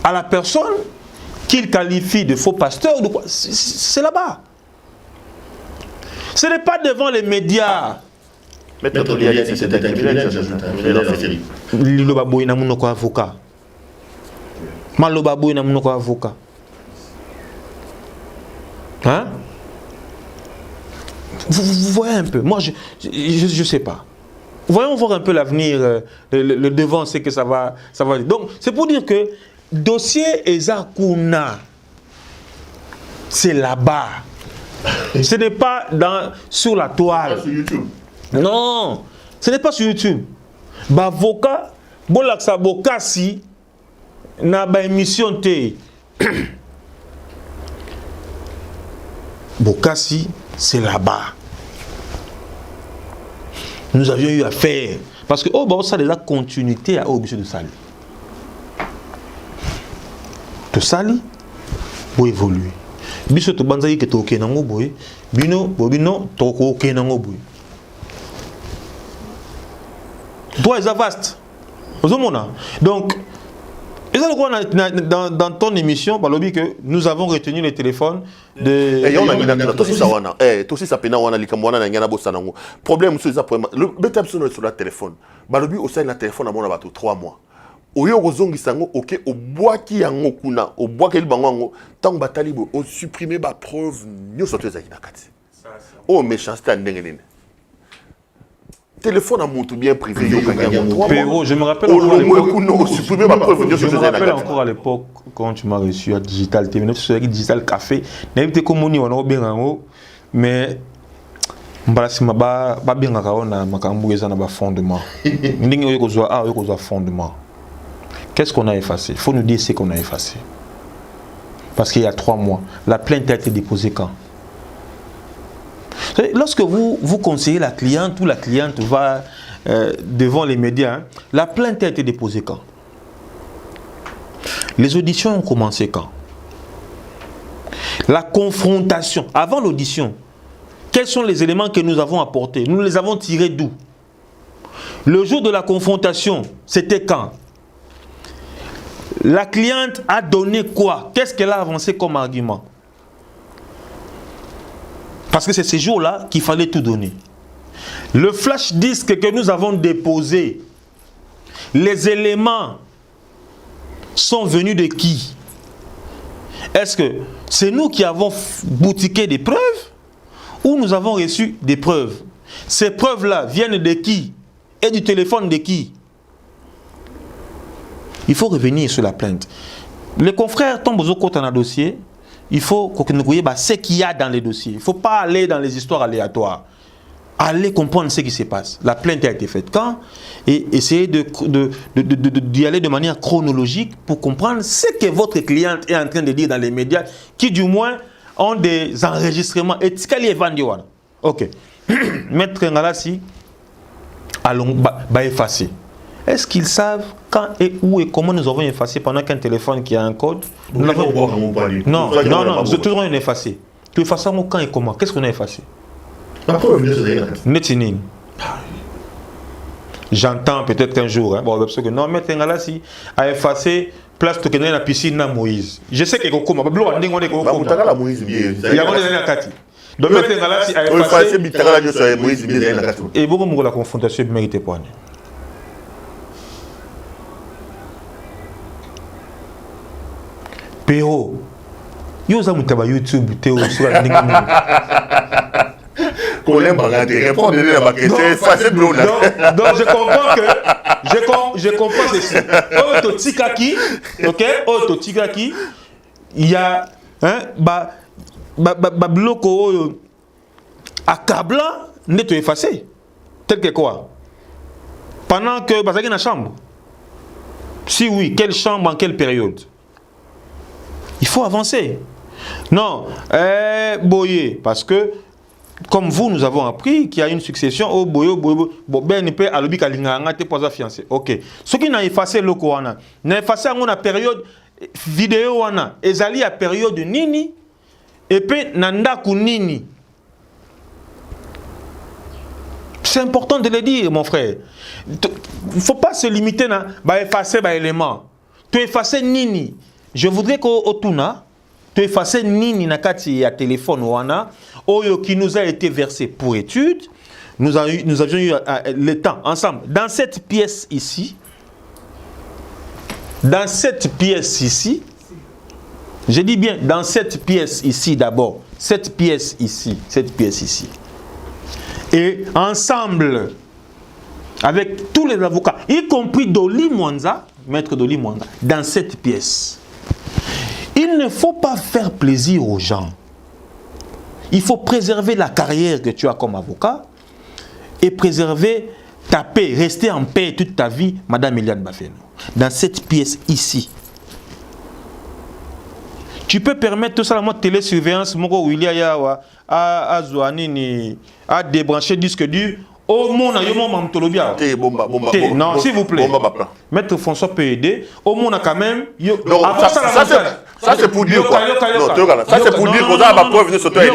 à la personne qu'il qualifie de faux pasteur ou de quoi. C'est là-bas. Ce n'est pas devant les médias. Maître Liaïa, c'est un criminel, c'est terrible. Lilobaboy n'a mon avocat. Malobaboy n'a mon avocat. Hein? Vous voyez un peu. Moi, je ne sais pas. Voyons voir un peu l'avenir, le devant, c'est que ça va. Donc, c'est pour dire que dossier Ezakuna, c'est là-bas. Ce n'est pas sur la toile. Sur YouTube. Non, ce n'est pas sur YouTube. Bavoka, bolaksa bokasi, na ba émission te. Bokasi, c'est là-bas. Nous avions eu affaire. Parce que, ça a déjà continuité à Auguste de Sali. De Sali, pour évoluer. Biso to banzayi ke to kenango boy, bino to ko kenango boy. Toi, c'est vaste. Donc, dans ton émission, que nous avons retenu les téléphones de... Problème, sur le téléphone. Balobi aussi na téléphone à mon abato 3 mois. Oyo ozongi sango ok o boaki yango kuna o boaki bango tant batali bo o supprimer ba preuve nyoso to ezaki na kati. Oh méchanceté ndenge téléphone à mon tout bien privé Péro, je me rappelle encore à l'époque quand tu m'as reçu à Digital TV, sur Digital Café, n'avait comme on y on a bien mais ba bien na makambu eza na ba fondement. Ndenge oyo kozwa fondement. Qu'est-ce qu'on a effacé? Il faut nous dire ce qu'on a effacé. Parce qu'il y a 3 mois, la plainte a été déposée quand? Lorsque vous conseillez la cliente ou la cliente va devant les médias, la plainte a été déposée quand? Les auditions ont commencé quand? La confrontation, avant l'audition, quels sont les éléments que nous avons apportés? Nous les avons tirés d'où? Le jour de la confrontation, c'était quand? La cliente a donné quoi? Qu'est-ce qu'elle a avancé comme argument? Parce que c'est ces jours-là qu'il fallait tout donner. Le flash disque que nous avons déposé, les éléments sont venus de qui? Est-ce que c'est nous qui avons boutiqué des preuves ou nous avons reçu des preuves? Ces preuves-là viennent de qui? Et du téléphone de qui? Il faut revenir sur la plainte. Les confrères tombent aux côtés dans un dossier. Il faut que nous voyons ce qu'il y a dans les dossiers. Il ne faut pas aller dans les histoires aléatoires. Allez comprendre ce qui se passe. La plainte a été faite quand? Et essayez d'y aller de manière chronologique pour comprendre ce que votre cliente est en train de dire dans les médias, qui du moins ont des enregistrements. Et ce qu'elle est vendue. Ok. Maître Ngalassi, allons effacer. Est-ce qu'ils savent quand et où et comment nous avons effacé pendant qu'un téléphone qui a un code? Nous l'avons. Non, nous toujours effacé. Tu effaces quand et comment? Qu'est-ce qu'on a effacé? J'entends peut-être qu'un jour, non, Maître Ngalassi a effacé place de la piscine à Moïse. Je sais que Kokoma, donc Maître Ngalassi a effacé et beaucoup la confrontation mérite point. Pero, yo za mutaba YouTube théo sur la donc je comprends ceci. Autotikaki, ok, autotikaki, il y a bloco accablant n'est effacé. Tel que quoi? Pendant que Bazaki dans la chambre. Si oui, quelle chambre, en quelle période? Il faut avancer. Non, Boye, parce que comme vous, nous avons appris qu'il y a une succession au Boye, ben peut à l'obi kalinganga te posa fiancé. Ok. Ce qui n'a effacé le Korana, n'a effacé en période vidéo wana, ezali à période nini et puis nanda ku nini. C'est important de le dire, mon frère. Il ne faut pas se limiter à effacer les éléments. Tu effacer nini. Je voudrais qu'au Tuna, tu effacer nini nakati ya téléphone wana, oyo qui nous a été versé pour étude. Nous avions eu le temps ensemble. Dans cette pièce ici, je dis bien dans cette pièce ici d'abord, cette pièce ici. Et ensemble, avec tous les avocats, y compris Doli Mwanza, maître Doli Mwanza, dans cette pièce. Il ne faut pas faire plaisir aux gens. Il faut préserver la carrière que tu as comme avocat et préserver ta paix, rester en paix toute ta vie, Madame Eliane Bafeno. Dans cette pièce ici. Tu peux permettre tout ça, la télésurveillance, à débrancher disque dur. Au monde, non, s'il vous plaît. Maître François peut aider. Au monde, quand même. Ça, c'est pour dire quoi? Ça, c'est pour dire qu'on a ma preuve de sauter.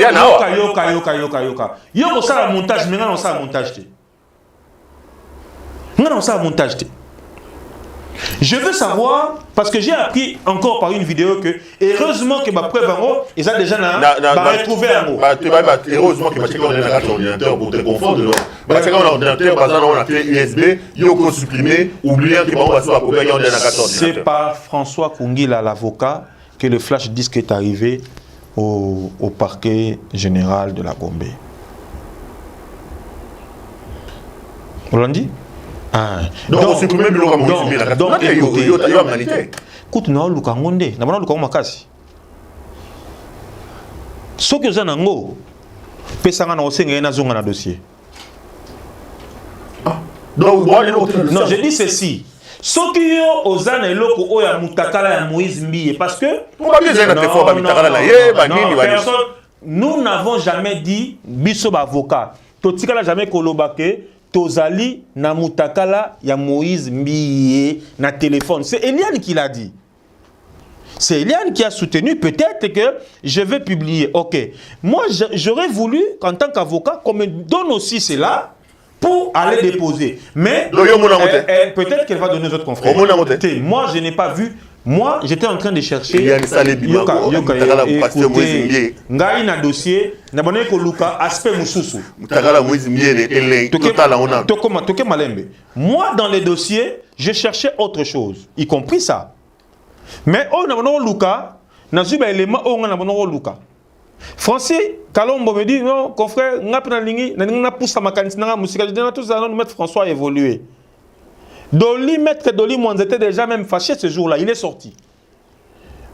Je veux savoir, parce que j'ai appris encore par une vidéo que, heureusement que ma preuve en haut, ils ont déjà retrouvé en haut. Heureusement que ma ordinateur pour te confondre. Parce qu'on a un ordinateur, on a fait USB, il faut supprimer, oubliant que on va se couper un ordinateur. C'est par François Kungila, l'avocat, que le flash disque est arrivé au parquet général de la Gombe. Vous l'avez dit? Donc, on supprime le donc, écoute, nous avons makasi. Ce que vous avez un dossier. Non, je dis ceci. Ce qui est parce que nous n'avons jamais dit biso avocat. Totika n'a jamais kolobake. Tozali na mutakala ya Moïse Mbiye na téléphone. C'est Eliane qui l'a dit. C'est Eliane qui a soutenu. Peut-être que je vais publier. Ok. Moi, j'aurais voulu, en tant qu'avocat, qu'on me donne aussi cela pour aller déposer. Mais peut-être qu'elle va donner aux autres confrères. Moi, je n'ai pas vu. Moi, j'étais en train de chercher. Écoutez, ngai na dossier, na bonne ko luka aspect mususu. Moi, dans les dossiers, je cherchais autre chose, y compris ça. Mais on a bonne luka, na zuba élément on a bonne luka. Français, Kalombo me dit non, confrère, ngapna lingi, na poussa makanisi na musika, je dis tout ça, nous mettre François évoluer. Doli, maître Doli Mwanza était déjà même fâché ce jour-là, il est sorti.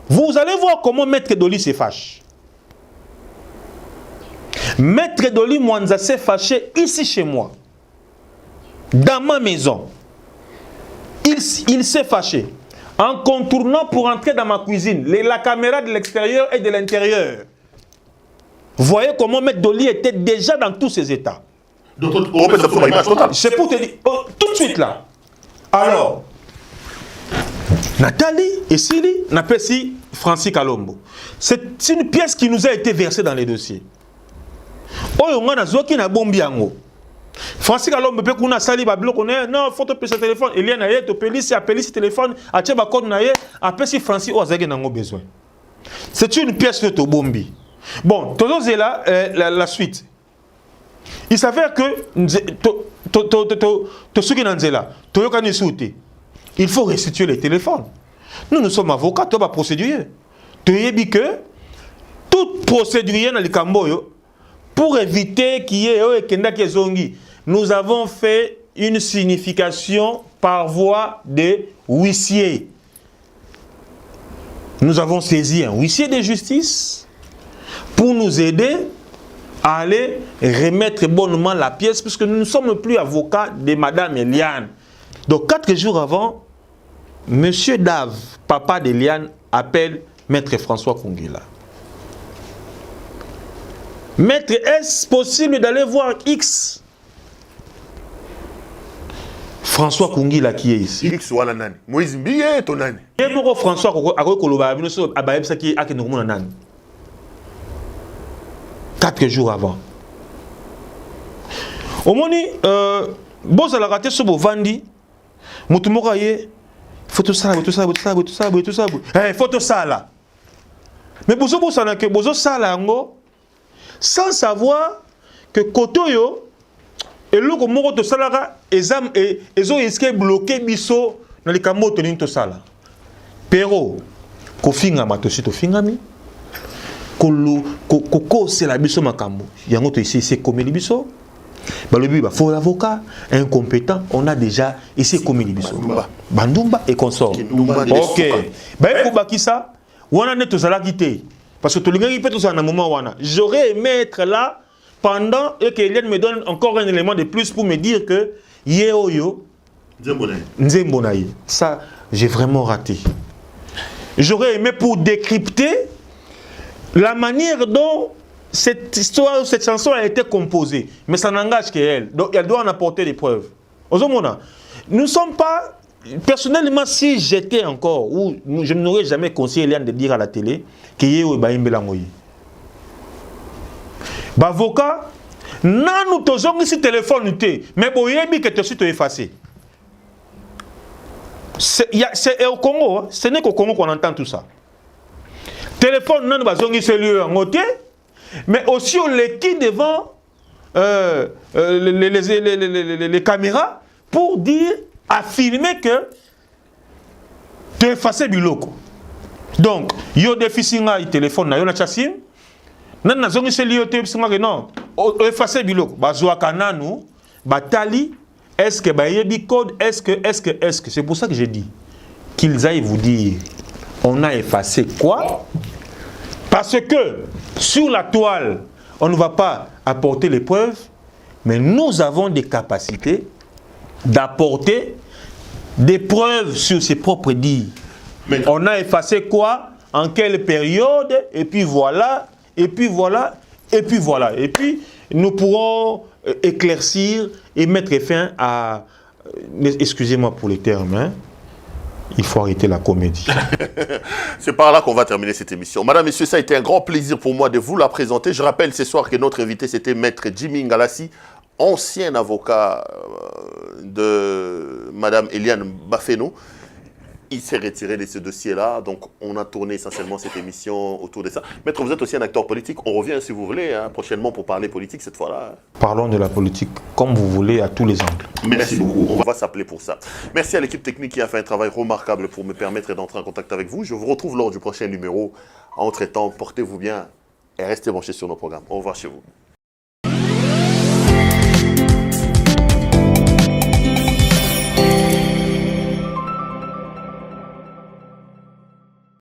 Vous allez voir comment maître Doli se fâche. Maître Dolly Mwanza s'est fâché ici chez moi, dans ma maison. Il s'est fâché en contournant pour entrer dans ma cuisine. La caméra de l'extérieur et de l'intérieur. Voyez comment Maître Dolly était déjà dans tous ses états. C'est pour te dire, tout de suite là. Alors, Nathalie et Sili n'appellent si Francis Kalombo. C'est une pièce qui nous a été versée dans les dossiers. Francis Kalombo peut qu'on a sali bablo qu'on est non faut te payer ce téléphone il y a naie te payer si appeler ce téléphone à tcheba code naie appelle si Francis ozage nango besoin. C'est une pièce de Tobombi. Bon, toujours c'est là la suite. Il s'avère que il faut restituer les téléphones. Nous sommes avocats, tu vas procédurier. Tu as dit que toute procédurier dans le Camboyo, pour éviter qu'il y ait zongi, nous avons fait une signification par voie de huissier. Nous avons saisi un huissier de justice pour nous aider à aller remettre bonnement la pièce, puisque nous ne sommes plus avocats de Madame Eliane. Donc 4 jours avant, Monsieur Dave, papa d'Eliane, appelle Maître François Kungila. Maître, est-ce possible d'aller voir X? François Kungila qui est ici. X ou Ananani. Moïse Mbiye, ton nani. François Koloba, 4 jours avant. Au moment où Boz a raté ce beau Vandi, Moutumoraye, photo ça, tout ça. Eh, photo ça là. Mais Bozo ça n'a que Bozo ça là, sans savoir que Kotoyo et le Moro de Salara, exam et ont bloqué Bisso dans les camos de Ninto Sala. Pero, Kofinga Matoshi to Fingami. Koko c'est la biso makambo. Yango to ici c'est comme les biso. Bah le but bah faut l'avocat incompétent, on a déjà ici comme les biso. Bandumba et consort. OK. Bah pour bakisa, wana ne to sala quitter parce que to linga peut tout ça dans moment wana. J'aurais aimé être là pendant et que Eliane me donne encore un élément de plus pour me dire que yeoyo Nzembonaye. Ça j'ai vraiment raté. J'aurais aimé pour décrypter la manière dont cette histoire, cette chanson a été composée, mais ça n'engage qu'elle. Donc elle doit en apporter des preuves. Nous ne sommes pas, personnellement, si j'étais encore, ou je n'aurais jamais conseillé Eliane de dire à la télé qu'il y a eu avocat, non, nous avons ici téléphone, mais bon, il y a que tu es effacé. C'est au Congo, ce n'est qu'au Congo qu'on entend tout ça. Téléphone, non, nous celui en côté, mais aussi on les qui devant les caméras pour dire, affirmer que tu es effacé biloko. Donc, il y a des fils qui téléphone, il y a des chassim, non, non, effacé biloko. Bazoakananu, batali, est-ce que bayebi code, est-ce que, c'est pour ça que j'ai dit qu'ils aillent vous dire. On a effacé quoi? Parce que sur la toile, on ne va pas apporter les preuves, mais nous avons des capacités d'apporter des preuves sur ses propres dires. On a effacé quoi? En quelle période? Et puis voilà, et puis voilà, et puis voilà. Et puis nous pourrons éclaircir et mettre fin à... Excusez-moi pour les termes, hein? Il faut arrêter la comédie. C'est par là qu'on va terminer cette émission. Madame, Messieurs, ça a été un grand plaisir pour moi de vous la présenter. Je rappelle ce soir que notre invité, c'était Maître Jimmy Ngalassi, ancien avocat de Madame Eliane Bafeno. Il s'est retiré de ce dossier-là, donc on a tourné essentiellement cette émission autour de ça. Maître, vous êtes aussi un acteur politique. On revient, si vous voulez, hein, prochainement pour parler politique cette fois-là. Parlons de la politique comme vous voulez, à tous les angles. Merci beaucoup. On va s'appeler pour ça. Merci à l'équipe technique qui a fait un travail remarquable pour me permettre d'entrer en contact avec vous. Je vous retrouve lors du prochain numéro. Entre-temps, portez-vous bien et restez branchés sur nos programmes. Au revoir chez vous.